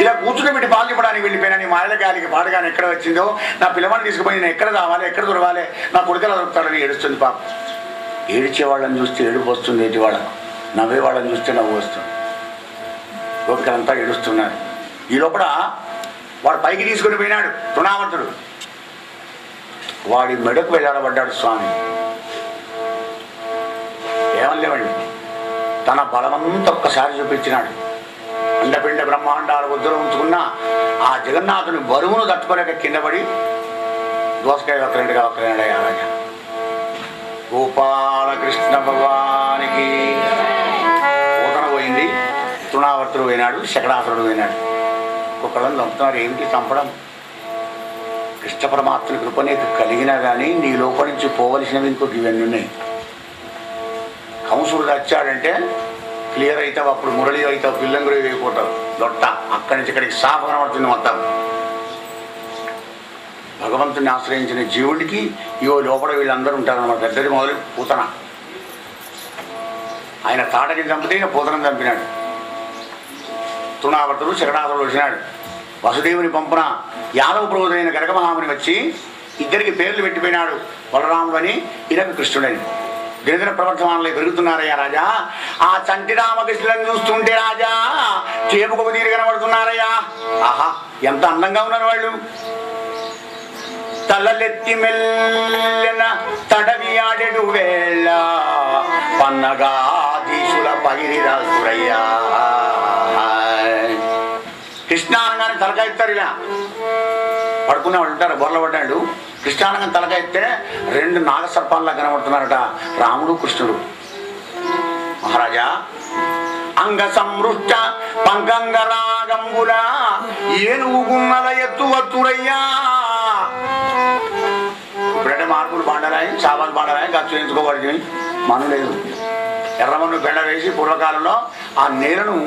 ఇలా కూర్చుని పెట్టి పాలు చెప్పడానికి వెళ్ళిపోయినా నీ మాయల గాలికి పాడగానే ఎక్కడ వచ్చిందో, నా పిల్లవాడిని తీసుకుపోయి నేను ఎక్కడ రావాలి, ఎక్కడ దొరవాలి, నా కొడుకులా దొరుకుతాడని ఏడుస్తుంది పాప. ఏడిచే వాళ్ళని చూస్తే ఏడుపు వస్తుంది, ఏటి వాళ్ళకు నవ్వే వాళ్ళని చూస్తే నవ్వు వస్తుంది. గోపికలంతా ఏడుస్తున్నారు. ఈ లోపల వాడు పైకి తీసుకుని పోయినాడు తృణావర్తుడు. వాడి మెడకు వెళ్ళాడబడ్డాడు స్వామి. ఏమలేవండి, తన బలమంతా ఒక్కసారి చూపించినాడు. అండపిండ బ్రహ్మాండాలు ఉద్దరం ఉంచుకున్న ఆ జగన్నాథుని బరువును తట్టుకోలేక కింద పడి దోసకాయ వక్రండిగా వక్రనాడయ్యా రాజా. గోపాలకృష్ణ భగవానికి పూతన పోయింది, తృణావర్తుడు పోయినాడు, శకడాసురుడు పోయినాడు. ఒక్కొక్కళ్ళని చంపుతున్నారు. ఏమిటి చంపడం? కృష్ణ పరమాత్మని కృప నీకు కలిగినా కానీ నీ లోపల నుంచి పోవలసినవి ఇంకొక ఇవన్నీ ఉన్నాయి. కంసుడు వచ్చాడంటే క్లియర్ అవుతావు, అప్పుడు మురళి అవుతావు, పిల్లంగురి అయిపోతావు, లొట్ట అక్కడి నుంచి ఇక్కడికి సాఫ్ కనబడుతుంది మొత్తం. భగవంతుని ఆశ్రయించిన జీవుడికి ఇవో లోపల వీళ్ళందరూ ఉంటారన్నమాట. పెద్దది మొదలు పూతన. ఆయన తాటకి చంపితే ఇక పూతనం చంపినాడు. తృణావర్తుడు శకడాసురుడు వచ్చినాడు. వసుదేవుని పంపున యాదవ ప్రభుదైన గరగమహాముని వచ్చి ఇద్దరికి పేర్లు పెట్టిపోయినాడు, బలరాముడు అని ఇరవి కృష్ణుడని. గిరిజన ప్రవర్తమానంలో పెరుగుతున్నారయ్యా రాజా. ఆ చంటి రామకృష్ణులను చూస్తుంటే రాజా చేపుకు తీరు కనబడుతున్నారయ్యా. ఆహా ఎంత అందంగా ఉన్నారు వాళ్ళు. తలలెత్తి మెల్లన తడవి ఆడెడు వేళ పన్నగా దీసుల పగిరిరాసురయ్యా. కృష్ణానంగానే తలకాయ ఎత్తారు, ఇలా పడుకునే వాళ్ళు ఉంటారు, బొర్ల పడ్డాడు. కృష్ణానంగం తలకాయ ఎత్తే 2 నాగసర్పాల్లా కనబడుతున్నారట రాముడు కృష్ణుడు. మహారాజా అంగ సంవృష్ట పంకంగ రాగంబుల ఏనుగు గున్నల ఎత్తు వత్తురయ్యా. ఇప్పుడంటే మార్పులు బాండరాయి, చావాలు బాండరాయి, ఖర్చు ఎంచుకోబడి మను లేదు. ఎర్రమన్ను బెండ వేసి పూర్వకాలంలో ఆ నేలను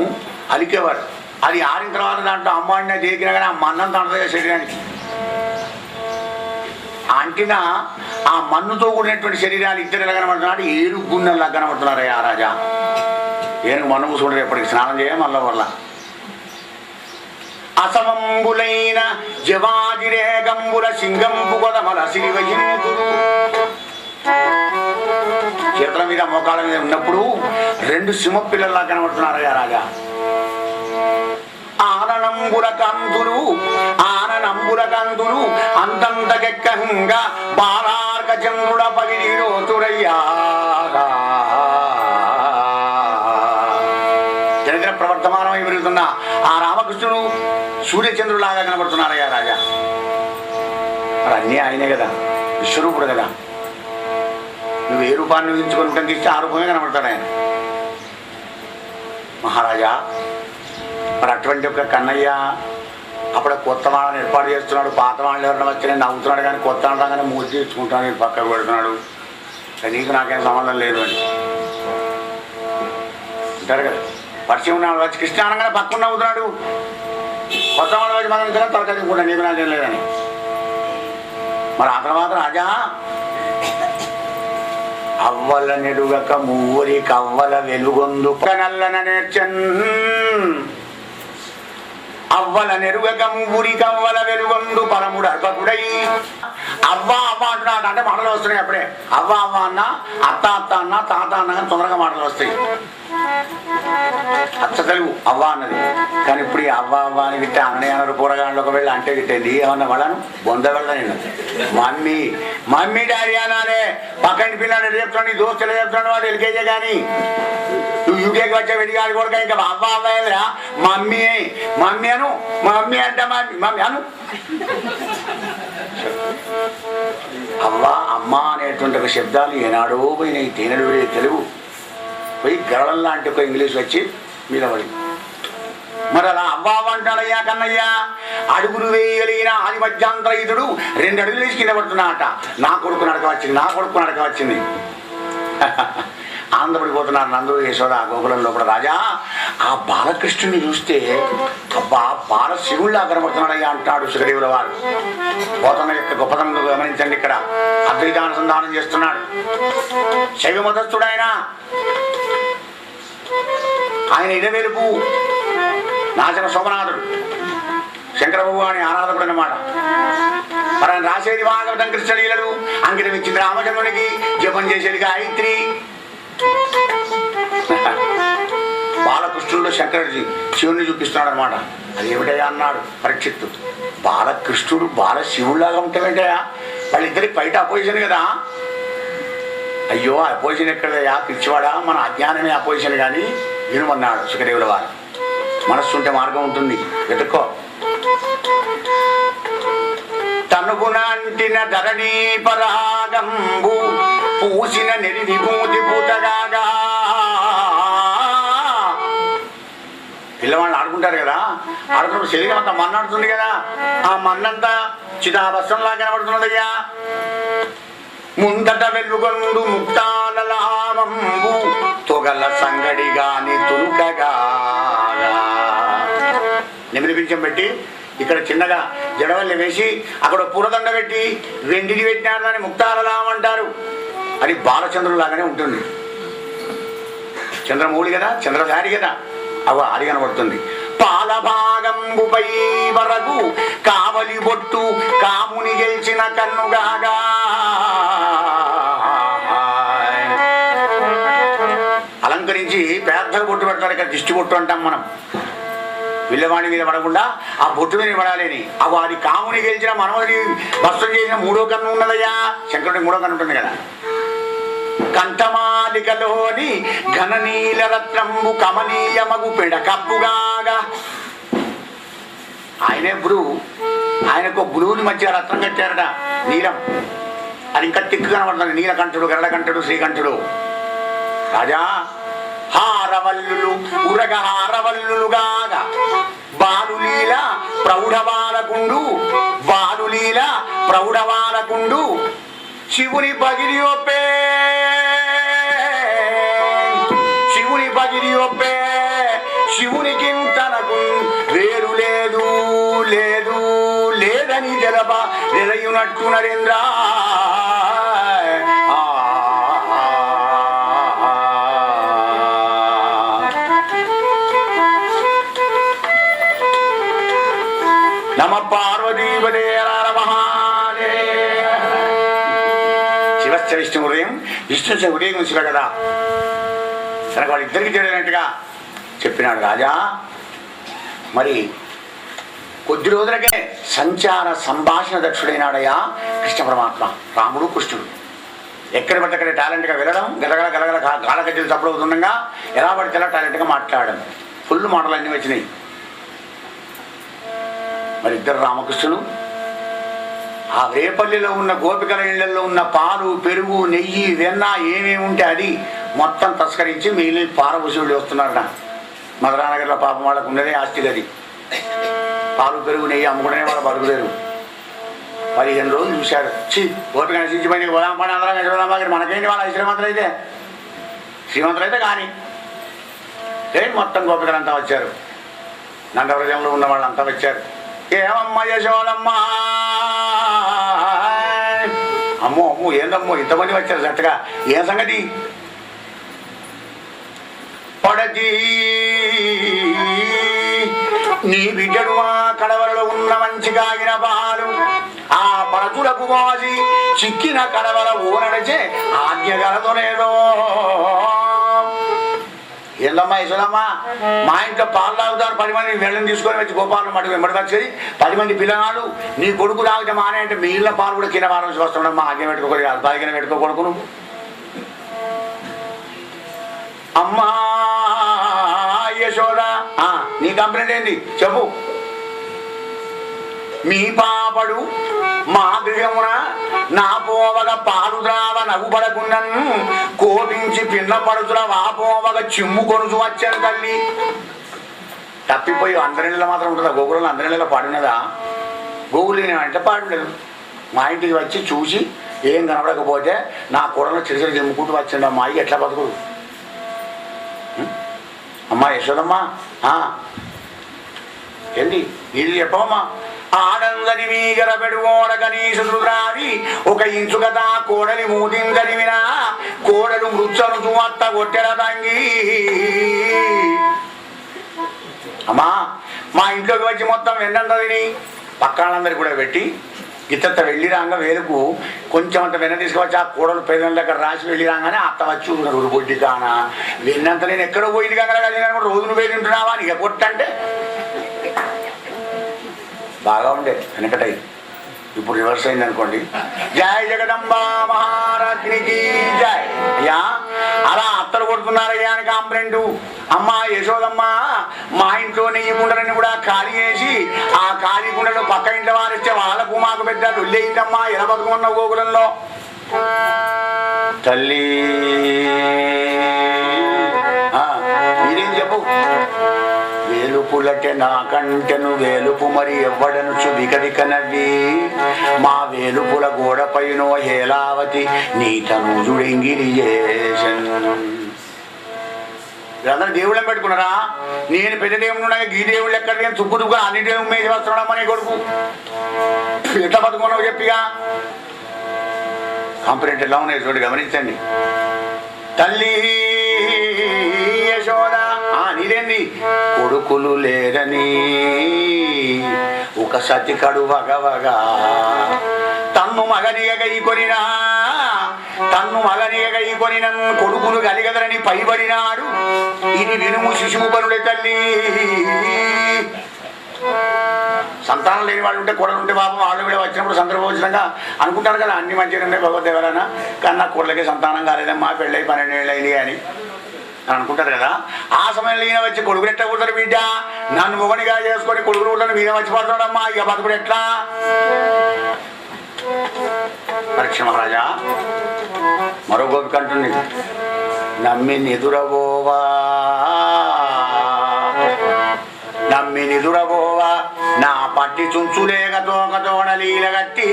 అలికేవారు. అది ఆరిన తర్వాత దాంట్లో అమ్మాడిన దేకినా కానీ ఆ మన్నంత అంటది శరీరానికి. అంటిన ఆ మన్నుతో కూడినటువంటి శరీరాలు ఇద్దరు ఎలా కనబడుతున్నాడు, 7 గున్నెల్లా కనబడుతున్నారయ్యా రాజా. ఏనుగు మన్ను చూడరు, ఎప్పటికి స్నానం చేయ మళ్ళా వల్ల అసమంబులైన జవాజిరేగంబుల సింగంబు కొదమల సిరివహింతుడు. చేతుల మీద మోకాళ్ళ మీద ఉన్నప్పుడు రెండు సింహపిల్లల్లా కనబడుతున్నారయ్యా రాజా. ఆననంబుల కందులు అంతంతకెక్కంగా బాలార్క చంద్రుడ పగిలిరోతురయ్యా. దినదిన ప్రవర్తమానమై పెరుగుతున్న ఆ రామకృష్ణుడు సూర్యచంద్రులాగా కనబడుతున్నారయ్యా రాజా. మరి అన్నీ ఆయనే కదా, విశ్వరూపుడు కదా. నువ్వు ఏ రూపాన్ని ఊహించుకొని కనిపిస్తే ఆ రూపమే కనబడతాడు ఆయన. మహారాజా, మరి అటువంటి ఒక కన్నయ్య అప్పుడు కొత్త వాళ్ళని ఏర్పాటు చేస్తున్నాడు. పాత వాళ్ళు ఎవరైనా వచ్చి నేను నవ్వుతున్నాడు, కానీ కొత్త వాళ్ళగానే మూసి తీర్చుకుంటాను, నేను పక్కకు పెడుతున్నాడు. నీకు నాకేం సంబంధం లేదు అని అంటారు కదా. పరిచయం ఉన్నాడు వచ్చి కృష్ణ అనగానే పక్కన నవ్వుతున్నాడు. కొత్త వాళ్ళు వచ్చి మనం తలకదించుకుంటా, నీకు నాకేం లేదని. మరి ఆ తర్వాత రాజా, అవ్వల నెడుగక మూరి కవ్వల వెలుగొందు నల్లన నేర్చన్. అవ్వల నెరుగక మూరి కవ్వల వెలుగొందు పరముడు అర్భకుడై. అవ్వ అవ్వ అంటున్నాడు అంటే మాటలు వస్తున్నాయి అప్పుడే. అవ్వ అవ్వ అన్న, అత్త అత్త అన్న, తాత అన్న కానీ తొందరగా మాటలు వస్తాయి. అచ్చ తెలుగు అవ్వ అన్నది. కానీ ఇప్పుడు ఈ అవ్వ అవ్వ అని విట్టే అన్నయ్య అన్నారు. కూరగాయలు ఒకవేళ అంటే గిట్టేది ఏమన్నా వాళ్ళను బొంద వెళ్ళ నేను మమ్మీ మమ్మీ డాడీ అనాలే. పక్కన పిల్లాడు చెప్తాడు, దోస్తులు చెప్తాడు, వాడు ఎల్కేజీ కానీ నువ్వు యూకేకి వచ్చే వెడిగాడు కూడా ఇంకా అవ్వ అవ్వరా మమ్మీ మమ్మీ అను. మమ్మీ అంటే మమ్మీ అను. అవ్వ అమ్మ అనేటువంటి ఒక శబ్దాలు ఏనాడో పోయినాయి. తేనెలు తెలుగు పోయి గరళం లాంటి ఒక ఇంగ్లీష్ వచ్చి మీద పడి. మరి అలా అవ్వ అంటాడయ్యా కన్నయ్యా. అడుగులు వేయలేన ఆది మధ్యాంతరయుతుడు 2 అడుగులు వేసి కింద పడుతున్నాడట. నా కొడుకు నడక వచ్చింది. ఆనందపడిపోతున్నారు నందుడు యశోద గోకులం లోపల. రాజా, ఆ బాలకృష్ణుని చూస్తే అబ్బా బాల శివుళ్ళా కనబడుతున్నాడయ్యా అంటాడు సుఖదేవుల వారు. పోతన యొక్క గొప్పతనం గమనించండి. ఇక్కడ అద్వైతానుసంధానం చేస్తున్నాడు. శైవ మతస్థుడు ఆయన ఇడవెలుపు నాచన సోమనాథుడు, శంకర భగవాని ఆరాధకుడు అన్నమాట. మరి ఆయన రాసేది భాగవతం కృష్ణలీలలు, అంకితం ఇచ్చింది రామచంద్రునికి, జపం చేసేది గాయత్రి. బాలకృష్ణుడు శంకరుడి శివుని చూపిస్తున్నాడు అనమాట. అది ఏమిటయా అన్నాడు పరీక్షిత్తు. బాలకృష్ణుడు బాల శివుడిలాగా ఉంటావేంటయా? వాళ్ళిద్దరికి బయట అపోజిషన్ కదా. అయ్యో అపోజిషన్ ఎక్కడయా పిచ్చివాడా, మన అజ్ఞానమే అపోజిషన్ కానీ వినుమన్నాడు సుఖదేవుల వారు. మనస్సు ఉంటే మార్గం ఉంటుంది, వెతుక్కో. తనుగునంటిన ధరణీ పరాగంబు పూసిన నెరి విభూతి పూతగాగా. పిల్లవాళ్ళు ఆడుకుంటారు కదా, ఆడుతున్నప్పుడు శరీరం అంతా మన్నాడుతుంది కదా. ఆ మన్నంతా చిదాభస్సంలా కనబడుతున్నదయ్యా. ముందట వెలుగొందు ముక్తాలలామంబు తొగల సంగడి గాని తులుకగా. నెమిలి పింఛం పెట్టి ఇక్కడ చిన్నగా జడవల్లి వేసి అక్కడ పూలదండ పెట్టి వెండిని పెట్టినారు, దాన్ని ముక్తాలలాం అంటారు. అది బాలచంద్రుడు లాగానే ఉంటుంది. చంద్రమౌళి కదా, చంద్రధారి కదా, అవ అది కనబడుతుంది. పాలభాగంబుపై వరకు కావలి బొట్టు కాముని గెలిచిన కన్నుగాగా. అలంకరించి పెద్దగా బొట్టు పెడతారు. ఇక్కడ దిష్టి బొట్టు అంటాం మనం. పిల్లవాడి మీద పడకుండా ఆ బొట్టు మీద పడాలని. అవి అది కాముని గెలిచిన మనవడిని భస్తం చేసిన 3వ కన్ను ఉన్నదయ్యా. శంకరుడికి 3వ కన్ను ఉంటుంది కదా. కంఠమాలికలోని ఘననీల రత్నంబు కమనీయమగు పెడ కప్పుగాగా. ఆయనే బ్లూ, ఆయనకు బ్లూని మధ్య రత్నం కట్టారట, నీలం. అది ఇంకా తిక్కు కనబడుతుంది. నీలకంఠుడు, గరళకంఠుడు, శ్రీకంఠుడు. రాజా, హారవల్లులు ఉరగ హారవల్లులుగాగా బాలులీల ప్రౌఢబాలకుండు, బాలులీల ప్రౌఢబాలకుండు శివుని పగిలి ఒప్పే, శివుని పగిలి ఒప్పే. శివునికి తనకు వేరు లేదు లేదు లేదని జలప నిలయునట్టు నరేంద్ర. తచ్చ విష్ణు హృదయం విష్ణు హృదయం ఉంచుగా కదా. కనుక వాళ్ళిద్దరికీ తెలియనట్టుగా చెప్పినాడు రాజా. మరి కొద్ది రోజులకే సంచార సంభాషణ దక్షుడైనాడయ్యా కృష్ణ పరమాత్మ. రాముడు కృష్ణుడు ఎక్కడ పడితే అక్కడ టాలెంట్గా వెళ్ళడం, గలగల గలగల గాఢ గజ్జలు చప్పుడవుతుండగా ఎలా పడితే ఎలా టాలెంట్గా మాట్లాడడం, ఫుల్ మాటలు అన్నీ వచ్చినాయి. మరి ఇద్దరు రామకృష్ణులు ఆ రేపల్లిలో ఉన్న గోపికల ఇళ్లలో ఉన్న పాలు, పెరుగు, నెయ్యి, వెన్న ఏమేమి ఉంటే అది మొత్తం తస్కరించి మిగిలిన పారభూషుడు వస్తున్నారట. మధురానగర్లో పాపం వాళ్ళకు ఉన్నదే ఆస్తి గది. పాలు, పెరుగు, నెయ్యి అమ్ముకునే వాళ్ళు బతుకులేరు. 15 రోజులు చూశారు. గోపిక నశించిపోయింది, గోదాం పని అందరం యశోదాంబాకి మనకేంటి వాళ్ళ శ్రీమంతులైతే కానీ మొత్తం గోపికలంతా వచ్చారు. నందవ్రజంలో ఉన్న వాళ్ళంతా వచ్చారు. ఏమమ్మా యశోదమ్మా, అమ్మో అమ్మో ఏందమ్మో ఇంతమంది వచ్చారు జట్టుగా, ఏం సంగతి? పడతి నీ బిడ్డడు ఆ కడవలలో ఉన్న మంచి కాగిన పాలు ఆ పడతులకు మోసి చిక్కిన కడవల ఊరడచే ఆజ్ఞ కలదోనేదో. ఏందమ్మా యశోదమ్మా, మా ఇంట్లో పాలు తాగుతారు 10 మంది వెళ్ళని తీసుకొని వచ్చి గోపాలను మటుకు వెంబడి వచ్చేది 10 మంది పిల్లగాడు. నీ కొడుకు తాగితే మానే అంటే మీ ఇళ్ళ పాలు కూడా కింద వారం వస్తున్నాడమ్మా. ఆజ్ఞ పెట్టుకోకూడదు, అల్పాగిన పెట్టుకోకూడదు నువ్వు. అమ్మా యశోద, నీ కంప్లైంట్ ఏంది చెప్పు. మీ పాపడు మా గృహమున నా పోవగ పాలు ద్రావ నవ్వుపడకుండాను కోపించి పిన్న పడుతుల వాపోవగ చిమ్ము కొనుచు వచ్చాను తల్లి. తప్పిపోయి అందరిలో మాత్రం ఉంటుందా? గోగులలో అందరిలో పాడినదా? గోగులు అంటే పాడలేదు. మా ఇంటికి వచ్చి చూసి ఏం కనపడకపోతే నా కూడలో చిరుసరి చిమ్ముకుంటూ వచ్చిండు. అమ్మాయి ఎట్లా బతుకుడు? అమ్మా యశోదమ్మా ఏంటి ఇది చెప్పమ్మా. ఆడందని వీగర పెడుగోడ కనీసులు రావి 1 ఇంచు కదా కోడలి మూతిందరివినా కోడలు మృత్సను చుమత్త కొట్టెల తంగి. అమ్మా మా ఇంట్లోకి వచ్చి మొత్తం వెన్నంత తిని పక్కనందరికి కూడా పెట్టి గిత్త వెళ్ళి రాగా వేలుకు కొంచెం అంత వెన్న తీసుకువచ్చి ఆ కూడలు పేదల దగ్గర రాసి వెళ్ళి రాగానే అత్త వచ్చి ఉన్నారు బొడ్డి కానా వెన్నంత నేను ఎక్కడో పోయింది కదా రోజు నువ్వే తింటున్నావా నీకు కొట్టంటే బాగా ఉండే వెనకటై. ఇప్పుడు రివర్స్ అయింది అనుకోండి. జై జగదంబా మహారాజ్నికి జై. అయ్యా అలా అత్తలు కొడుతున్నారయ్యా అని కంప్లైంట్. అమ్మా యశోదమ్మ మా ఇంట్లో నెయ్యి కుండలని కూడా ఖాళీ చేసి ఆ ఖాళీ కుండలు పక్క ఇంట్లో వారిస్తే వాళ్ళకు మాకు పెద్ద లొల్లయిందమ్మా. ఎలా బతుకున్న గోకులంలో తల్లి మీరేం చెప్పు. వేలుపులకే నా కంటెను వేలుపు మరి ఎవ్వడను చుబికదిక నవ్వి మా వేలుపుల గోడపైనో హేలావతి నీతను జుడింగిరి చేసెను. వీళ్ళందరూ దేవుళ్ళని పెట్టుకున్నారా? నేను పెద్ద దేవుడు గీ దేవుళ్ళు ఎక్కడ తుగ్గుతుగా అన్ని దేవుడు మీద వస్తున్నాడమ్మా నీ కొడుకు. ఎట్లా బతుకున్నావు చెప్పిగా. కంప్లైంట్ ఎలా ఉన్నాయి చూడు గమనించండి. తల్లి యశోద నీరేంది కొడుకులు లేరని ఒక సతి కడు వగవగా తన్ను మగనిగై కొనినా కొడుకులు కలిగదరని పైబడినాడు. ఇది వినుము శిశువు పనులే తల్లి. సంతానం లేని వాళ్ళు ఉంటే కొడలు ఉంటే పాపం వాళ్ళు కూడా వచ్చినప్పుడు సందర్భోచితంగా అనుకుంటారు కదా అన్ని మంచిగా ఉన్నాయి భగవద్ ఎవరైనా కన్నా కొడలకే సంతానం కాలేదమ్మా పెళ్ళై 12 ఏళ్ళు అయింది అని అనుకుంటారు కదా. ఆ సమయంలో ఈయన వచ్చి కొడుకులు ఎట్లా కూడతారు బిడ్డ? నన్ను మొగనిగా చేసుకొని కొడుకులు కూడా మీద వచ్చి పడుతున్నాడమ్మా. ఇక బతుకుడు ఎట్లా? పరీక్ష మహారాజా మరో గోపిక అంటుంది, నమ్మి నిదురబోవా నా పట్టి చుంచులేక తోకతోడలీలగట్టి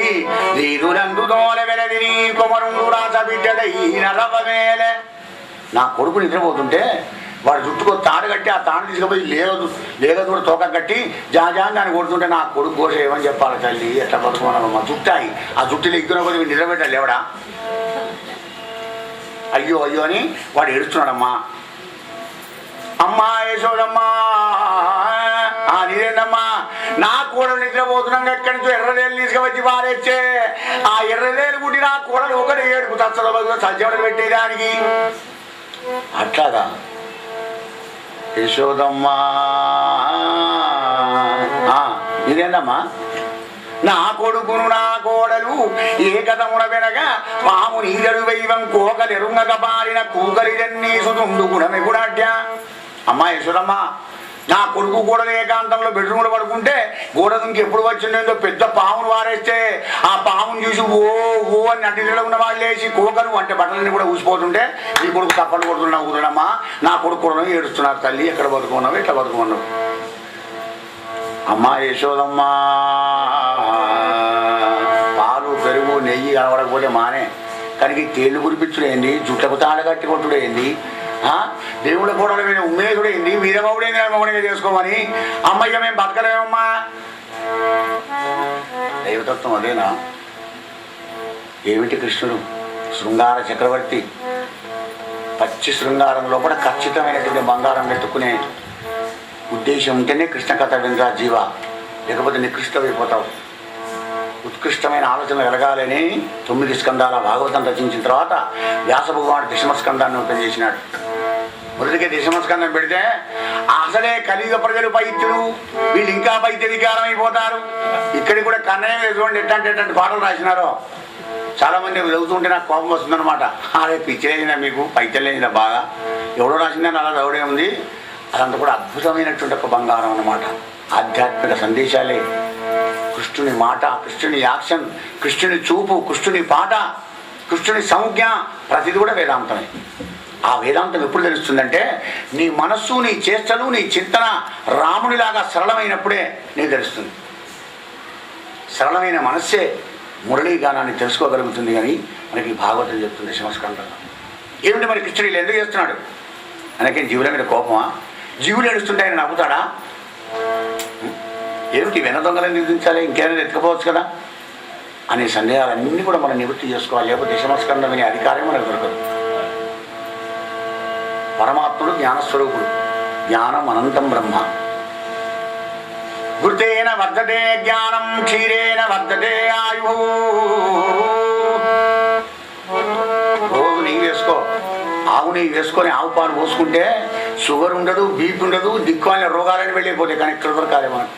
వీరులందు తోల వెలది నీ కొమరుండు రాస బిడ్డదై నరవమేలే. నా కొడుకు నిద్రపోతుంటే వాడు జుట్టుకో తాడు కట్టి ఆ తాడు తీసుకుపోయి లేగదూడ తోక కట్టి జాజాన్ని దాన్ని కొడుతుంటే నా కొడుకు కోసం ఏమని చెప్పాలి తల్లి? ఎట్లా బతుకున్నామమ్మా? జుట్టాయి ఆ జుట్టులో ఎగ్గున కొద్ది నిద్రపెట్టాలి ఎవడా? అయ్యో అయ్యో అని వాడు ఏడుస్తున్నాడమ్మా. అమ్మా యశోదమ్మా నీరేందమ్మా నా కోడలు నిద్రపోతున్నాం ఎక్కడి నుంచో ఎర్రలేలు తీసుకువచ్చి పారేచ్చే ఆ ఎర్రలేలు గుడి నా కోడలు ఒకటి ఏడుపు తచ్చల బదులు సజ్జవడలు పెట్టేదానికి అట్లాగా యశోదమ్మా ఇదేందమ్మా నా కొడుకును నా కోడలు ఏకతమున వెనగా పాము నీరడు వైవం కోకలెరుంగక పారిన కూకలిరన్నీసుతుండు గుణమెగుడాడ్య అమ్మా యశోదమ్మ నా కొడుకు కూడా ఏకాంతంలో బెడ్రూమ్లో పడుకుంటే గోడ దుంకి ఎప్పుడు వచ్చిందో పెద్ద పామును వారేస్తే ఆ పామును చూసి ఓ అని అడ్డీలో ఉన్న వాళ్ళు వేసి కోకలు అంటే బట్టలన్నీ కూడా ఊసిపోతుంటే నీ కొడుకు తప్పలు కొడుతున్నా ఊరునమ్మా నా కొడుకు కూడా ఏడుస్తున్నారు తల్లి ఎక్కడ బతుకున్నావు ఎట్లా బతుకున్నావు అమ్మా యశోదమ్మా పాలు పెరుగు నెయ్యి కనబడకపోతే మానే కనుక తేళ్లు కురిపించుడేంది జుట్లకు తాళ కట్టి కొట్టుడేంది దేవుడి కూడా మీద ఉమ్మేసుడేంది వీరబాబుడేంది మౌనిగా చేసుకోమని అమ్మయ్య మేము బతకలేమమ్మా దైవతత్వం అదేనా ఏమిటి కృష్ణుడు శృంగార చక్రవర్తి పచ్చి శృంగారంలో కూడా ఖచ్చితమైనటువంటి బంగారం వెతుక్కునే ఉద్దేశం ఉంటేనే కృష్ణ కథ వినరా జీవ లేకపోతే నికృష్టమైపోతావు ఉత్కృష్టమైన ఆలోచన కలగాలని 9 స్కందాల భాగవతం రచించిన తర్వాత వ్యాస భగవానుడు దశమస్కందాన్ని ఓపెన్ చేసినాడు మొదటికే దశమస్కందం పెడితే అసలే కలియుగ ప్రజలు పైత్యులు వీళ్ళు ఇంకా పైత్యధికారం అయిపోతారు ఇక్కడికి కూడా కన్నయ్య చూడండి ఎట్లాంటి పాటలు రాసినారో చాలా మంది చదువుతుంటే నాకు కోపం వస్తుందన్నమాట అదే పిచ్చిలేదా మీకు పైత్యలేదా బాగా ఎవడో రాసిందని అలా చదవడే ఉంది అదంతా కూడా అద్భుతమైనటువంటి ఒక బంగారం అన్నమాట ఆధ్యాత్మిక సందేశాలే కృష్ణుని మాట కృష్ణుని యాక్షన్ కృష్ణుని చూపు కృష్ణుని పాట కృష్ణుని సంజ్ఞ ప్రతిది కూడా వేదాంతమే ఆ వేదాంతం ఎప్పుడు తెలుస్తుందంటే నీ మనస్సు నీ చేష్టలు నీ చింతన రామునిలాగా సరళమైనప్పుడే నీకు తెలుస్తుంది సరళమైన మనస్సే మురళీగానాన్ని తెలుసుకోగలుగుతుంది కానీ మనకి భాగవతం చెప్తుంది శమస్కందంలో ఏమిటి మరి కృష్ణుడు ఇలా ఎందుకు చేస్తున్నాడు ఆయనకేం జీవుల మీద కోపమా జీవులు ఏడుస్తుంటే ఆయన నవ్వుతాడా ఏమిటి వెన దొంగలను నిధించాలి ఇంకేమైనా ఎత్తుకపోవచ్చు కదా అనే సందేహాలన్నీ కూడా మనం నివృత్తి చేసుకోవాలి లేకపోతే దశమస్కందం అనే అధికారం మనకు దొరకదు పరమాత్ముడు జ్ఞానస్వరూపుడు జ్ఞానం అనంతం బ్రహ్మ గుర్తేన వర్ధతే జ్ఞానం క్షీరేణ వర్ధతే ఆయు రోజు నెయ్యి వేసుకో ఆవు నెయ్యి వేసుకొని ఆవు పాలు పోసుకుంటే షుగర్ ఉండదు బీపీ ఉండదు దిక్కుమాలిన రోగాలని వెళ్ళిపోతాయి కానీ ఇక్కడ దొరకాలి మనం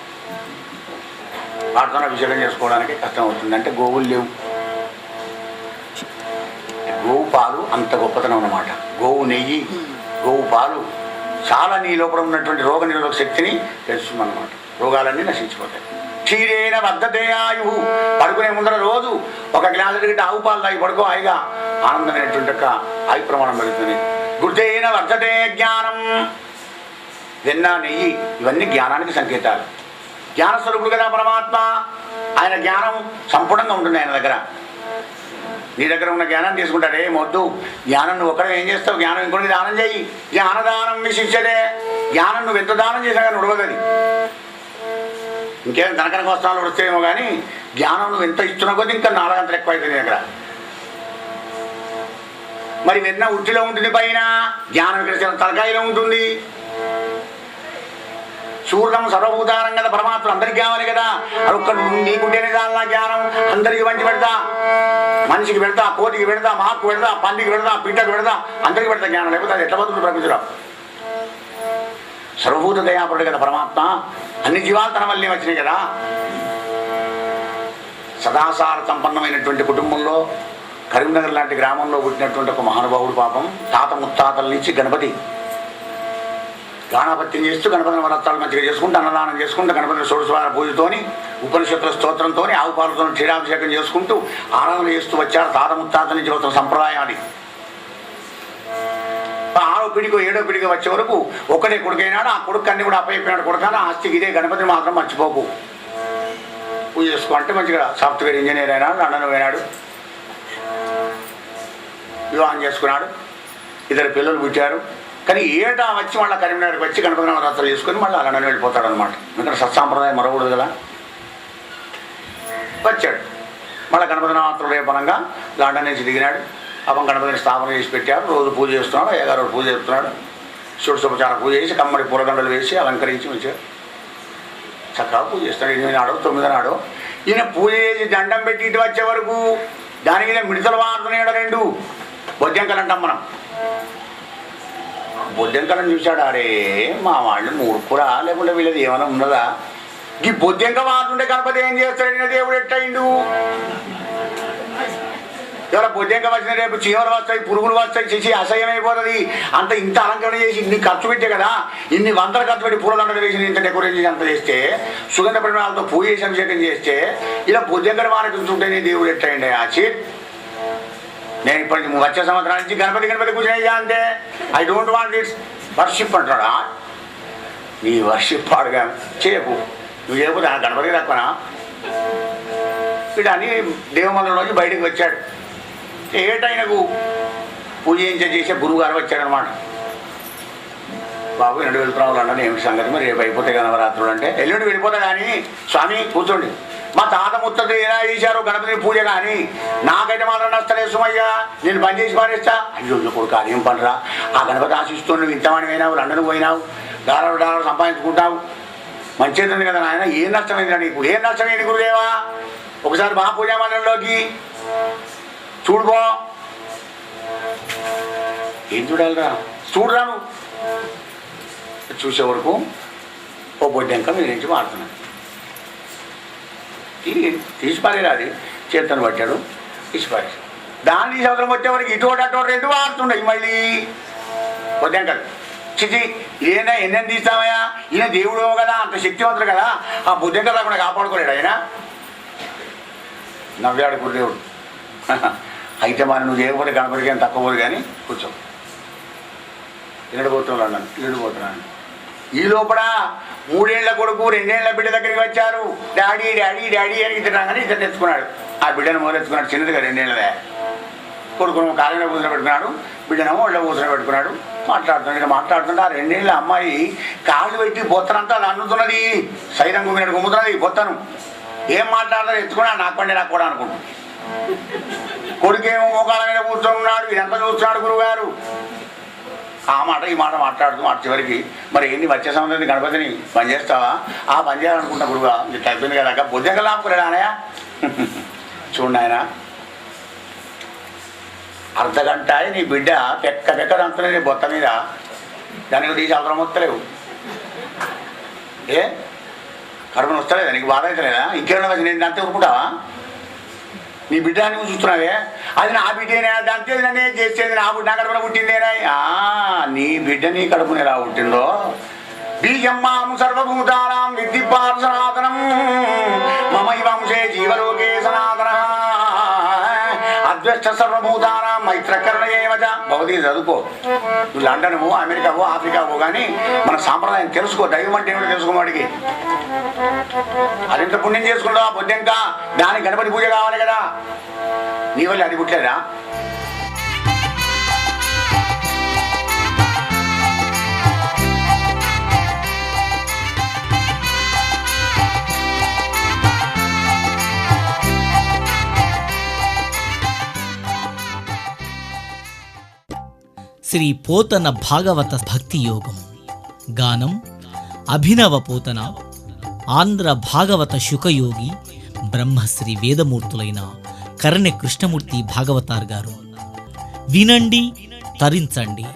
వాటితో విషయం చేసుకోవడానికి కష్టం అవుతుంది అంటే గోవులు లేవు గోవు పాలు అంత గొప్పతనం అన్నమాట గోవు నెయ్యి గోవు పాలు చాలా నీ లోపల ఉన్నటువంటి రోగ నిరోధక శక్తిని పెంచుతుందన్నమాట రోగాలన్నీ నశించిపోతాయి క్షీరేణ వర్ధతే ఆయు పడుకునే ముందర రోజు ఒక గ్లాసు గిట్ట ఆవు పాలు తాగి పడుకో హాయిగా ఆనందమైనటువంటి యొక్క ఆయు ప్రమాణం పెరుగుతుంది గుర్తేన వర్ధతే జ్ఞానం వెన్న నెయ్యి ఇవన్నీ జ్ఞానానికి సంకేతాలు జ్ఞానస్వరూపుడు కదా పరమాత్మ ఆయన జ్ఞానం సంపూర్ణంగా ఉంటుంది ఆయన దగ్గర నీ దగ్గర ఉన్న జ్ఞానం తీసుకుంటాడే మొద్దు జ్ఞానం నువ్వు ఒక్కడే ఏం చేస్తావు జ్ఞానం ఇంకొకటి దానం చేయి జ్ఞానదానం విశిష్యతే జ్ఞానం నువ్వు ఎంత దానం చేసినా కానీ ఉడవగది ఇంకేం కనకనక వస్త్రాలు వస్తేమో కానీ జ్ఞానం నువ్వు ఎంత ఇస్తున్నా కొద్ది ఇంకా 4 గంటలు ఎక్కువ అవుతుంది దగ్గర మరి వెన్న ఉట్టిలో ఉంటుంది పైన జ్ఞానం ఇక్కడ తలకాయలో ఉంటుంది సూర్యం సర్వభూతానం కదా పరమాత్మ అందరికి కావాలి కదా అదొక్క నీకుంటేనే చాలా జ్ఞానం అందరికి వంచి పెడతా మనిషికి పెడతా కోతికి పెడతా మాకు పెడతా పందికి పెడతా పిట్టకు పెడతా అందరికి పెడతా జ్ఞానం లేకపోతే అది ఎట్లా బతుకుతుంది ప్రపంచంలో సర్వభూత దయాపరుడు కదా పరమాత్మ అన్ని జీవాలు తన వల్లే వచ్చినాయి కదా సదాసార సంపన్నమైనటువంటి కుటుంబంలో కరీంనగర్ లాంటి గ్రామంలో పుట్టినటువంటి ఒక మహానుభావుడు పాపం తాత ముత్తాతల నుంచి గణపతి గానాపత్యం చేస్తూ గణపతిని వరత్తాలు మంచిగా చేసుకుంటూ అన్నదానం చేసుకుంటూ గణపతిని షోడశవార పూజతోని ఉపనిషత్తుల స్తోత్రంతో ఆవు పాలతో క్షీరాభిషేకం చేసుకుంటూ ఆరాధన చేస్తూ వచ్చారు తాత ముత్తాతల నుంచి వచ్చిన సంప్రదాయాన్ని 6వ పీడికో 7వ పీడికో వచ్చే వరకు ఒకటే కొడుకైనాడు ఆ కొడుకు అన్ని కూడా అప్పయిపోయినాడు కొడుకాను ఆస్తికి ఇదే గణపతిని మాత్రం మర్చిపోకు పూజ చేసుకో అంటే మంచిగా సాఫ్ట్వేర్ ఇంజనీర్ అయినాడు లండన్ పోయినాడు వివాహం చేసుకున్నాడు 2 పిల్లలు పుట్టారు కానీ ఏటా వచ్చి మళ్ళీ కరీంనగర్కి వచ్చి గణపతి నవరాత్రులు చేసుకుని మళ్ళీ లండన్ వెళ్ళిపోతాడు అనమాట ఇక్కడ సత్సాంప్రదాయం మరవకూడదు కదా వచ్చాడు మళ్ళీ గణపతి నవరాత్రులు రేపనంగా లండన్ నుంచి దిగినాడు పాపం గణపతిని స్థాపన చేసి పెట్టారు రోజు పూజ చేస్తున్నాడు అయ్యగారు పూజ చేస్తున్నాడు షోడశోపచార పూజ చేసి కమ్మడి పూలదండలు వేసి అలంకరించి వచ్చాడు చక్కగా పూజ చేస్తాడు. 8 నాడో 9 నాడో ఈయన పూజ చేసి దండం పెట్టి ఇటు వచ్చే వరకు దాని మీద మిడతలు వాడుతున్నాడు 2 బొద్దింకలు అంటాం మనం. బొద్దింకలను చూశాడు, అరే మా వాళ్ళు మూడుకురా లేకుంటే వీళ్ళది ఏమైనా ఉన్నదా, ఈ బొద్దింక వాడుతుంటే గణపతి ఏం చేస్తాడు, దేవుడు ఎట్టయిండు. ఎవరో బొద్దింక వచ్చిన రేపు చీమలు వస్తాయి, పురుగులు వస్తాయి, చేసి అసహ్యం అయిపోతుంది. అంత ఇంత అలంకరణ చేసి ఇన్ని ఖర్చు పెట్టే కదా, ఇన్ని వందలు ఖర్చు పెట్టి పూలదండలు వేసి ఇంత డెకరేషన్ చేసి అంత చేస్తే, సుగంధ పరిమాణాలతో పూజ చేసి అభిషేకం చేస్తే, ఇలా బొద్దింకలు వాడుతుంటే నీ దేవుడు ఎట్టయిండే ఆ చీట్. నేను ఇప్పటి వచ్చే సంవత్సరాల నుంచి గణపతి కూర్చొని అంటే I don't want it's worship అంటాడా. నీ వర్షిప్ పాడుగా చేయకు, నువ్వు చేయకపోతే గణపతికి తక్కువనా. వీడు అని దేవమందిరంలోంచి బయటకు వచ్చాడు. ఏటైనకు పూజ చేసే గురువు గారు వచ్చాడనమాట. బాబు 2 వెళ్తున్నావు అన్నాను, ఏమిటి సంగతి, మరి రేపు అయిపోతే నవరాత్రులు అంటే, ఎల్లుండి వెళ్ళిపోతా కానీ స్వామి కూర్చోండి, మా తాత ముత్తది ఎలా చేశారు గణపతి పూజ, కానీ నాకైతే మాత్రం నచ్చలేదు సుమయ్య, నేను బంద్ చేసి పారేస్తా. అయ్యో కొడుకు అదేం పనిరా, ఆ గణపతి ఆశిస్తూ నువ్వు ఇంతవాణి పోయినావు, లండన్ పోయినావు, డాలర్ సంపాదించుకుంటావు, మంచిది ఉంది కదా నాయన, ఏం నష్టమైందిరా నీకు, ఏం నష్టమైంది గురుదేవా, ఒకసారి మా పూజా మందిరంలోకి చూడుకో. ఏం చూడాలిరా, చూడరా నువ్వు. చూసే వరకు ఓ బొడ్డెంక మీ నుంచి మారుతున్నాను, తీసి పారేరా. అది చేతను పట్టాడు, తీసి పారేసి దాన్ని తీసి అవసరం వచ్చేవరకు ఇటోటి అటోటి 2 వాడుతున్నాయి మళ్ళీ బొడ్డెంకలు. చిచి ఈయన ఎన్నెన్ని తీస్తామయ్యా, ఈయన దేవుడు కదా, అంత శక్తివంతుడు కదా, ఆ బొడ్డెంక రాకుండా కాపాడుకోలేడు ఆయన. నవ్వాడు గురుదేవుడు. అయితే మరి నువ్వు చేయకపోతే గణపతికి ఏం తక్కువ పోదు కానీ కూర్చో. ఇరడిపోతున్నాను ఇరడిపోతున్నాను. ఈ లోపల 3 ఏళ్ల కొడుకు 2 ఏళ్ల బిడ్డ దగ్గరికి వచ్చారు. డాడీ డాడీ డాడీ అని తిన్నాగానే ఇద్దరు తెచ్చుకున్నాడు. ఆ బిడ్డను మొదలెత్తుకున్నాడు, చిన్నదిగా 2 ఏళ్ళదే. కొడుకును కాలంలో కూర్చొని పెట్టుకున్నాడు, బిడ్డనేమో ఒళ్ళో కూర్చొని పెట్టుకున్నాడు. మాట్లాడుతుంటే ఆ 2 ఏళ్ళ అమ్మాయి కాళ్ళు పెట్టి బొత్తనంతా అది అన్నుతున్నది, సైరం గుమ్మినట్టు గుమ్ముతున్నది బొత్తను. ఏం మాట్లాడతారు, ఎత్తుకున్నాడు, నాకు పండి నాకు కూడా అనుకుంటు. కొడుకేమో మోకాళ్ళ మీద కూర్చొని ఉన్నాడు, ఇదంతా చూస్తున్నాడు గురువుగారు. ఆ మాట ఈ మాట మాట్లాడుతూ చివరికి మరి ఏంటి వచ్చే సంవత్సరం గణపతిని పని చేస్తావా, ఆ పని చేయాలనుకుంటా గురువుగా, ఇట్లా అయిపోయింది కదా, బొద్దింకలు ఆపుకోలేడు అనయా. చూడండి ఆయన, అర్ధగంట నీ బిడ్డ పెక్క దంతులే నీ బొత్త మీద, దానికి తీసి అవసరం వస్తలేవు. ఏ కడుపుని వస్తలేదా నీకు, బాధ అవుతలేదా, ఇంకేమన్నా వచ్చి నేను దాంతో ఊరుకుంటావా. నీ బిడ్డ నువ్వు చూస్తున్నావే, అది నా బిడ్డేనా, దాంతో నన్నే చేసేది, నా కడుపున పుట్టిందేనా. నీ బిడ్డ నీ కడుపుని ఎలా పుట్టిందో. బీజమ్మాం సర్వభూతానాం విద్ధి పార్థ సనాతనం మమైవంశే జీవలోకే సనాతన అద్వైత సర్వభూతానాం మైత్రకరణయేవచ. భగవద్గీత చదువుకో, నువ్వు లండన్ పో, అమెరికా పో, ఆఫ్రికా పో, కానీ మన సాంప్రదాయం తెలుసుకో, దైవం అంటే ఏమిటో తెలుసుకోవాడికి. అదెంత పుణ్యం చేసుకుంటావు ఆ బొద్దింక, దానికి గణపతి పూజ కావాలి కదా, నీ వల్ల అది పుట్టలేదా. శ్రీ పోతన భాగవత భక్తి యోగం. గానం అభినవ పోతన, ఆంధ్ర భాగవత శుకయోగి బ్రహ్మశ్రీ వేదమూర్తులైన కరణె కృష్ణమూర్తి భాగవతార్ గారు. వినండి, తరించండి.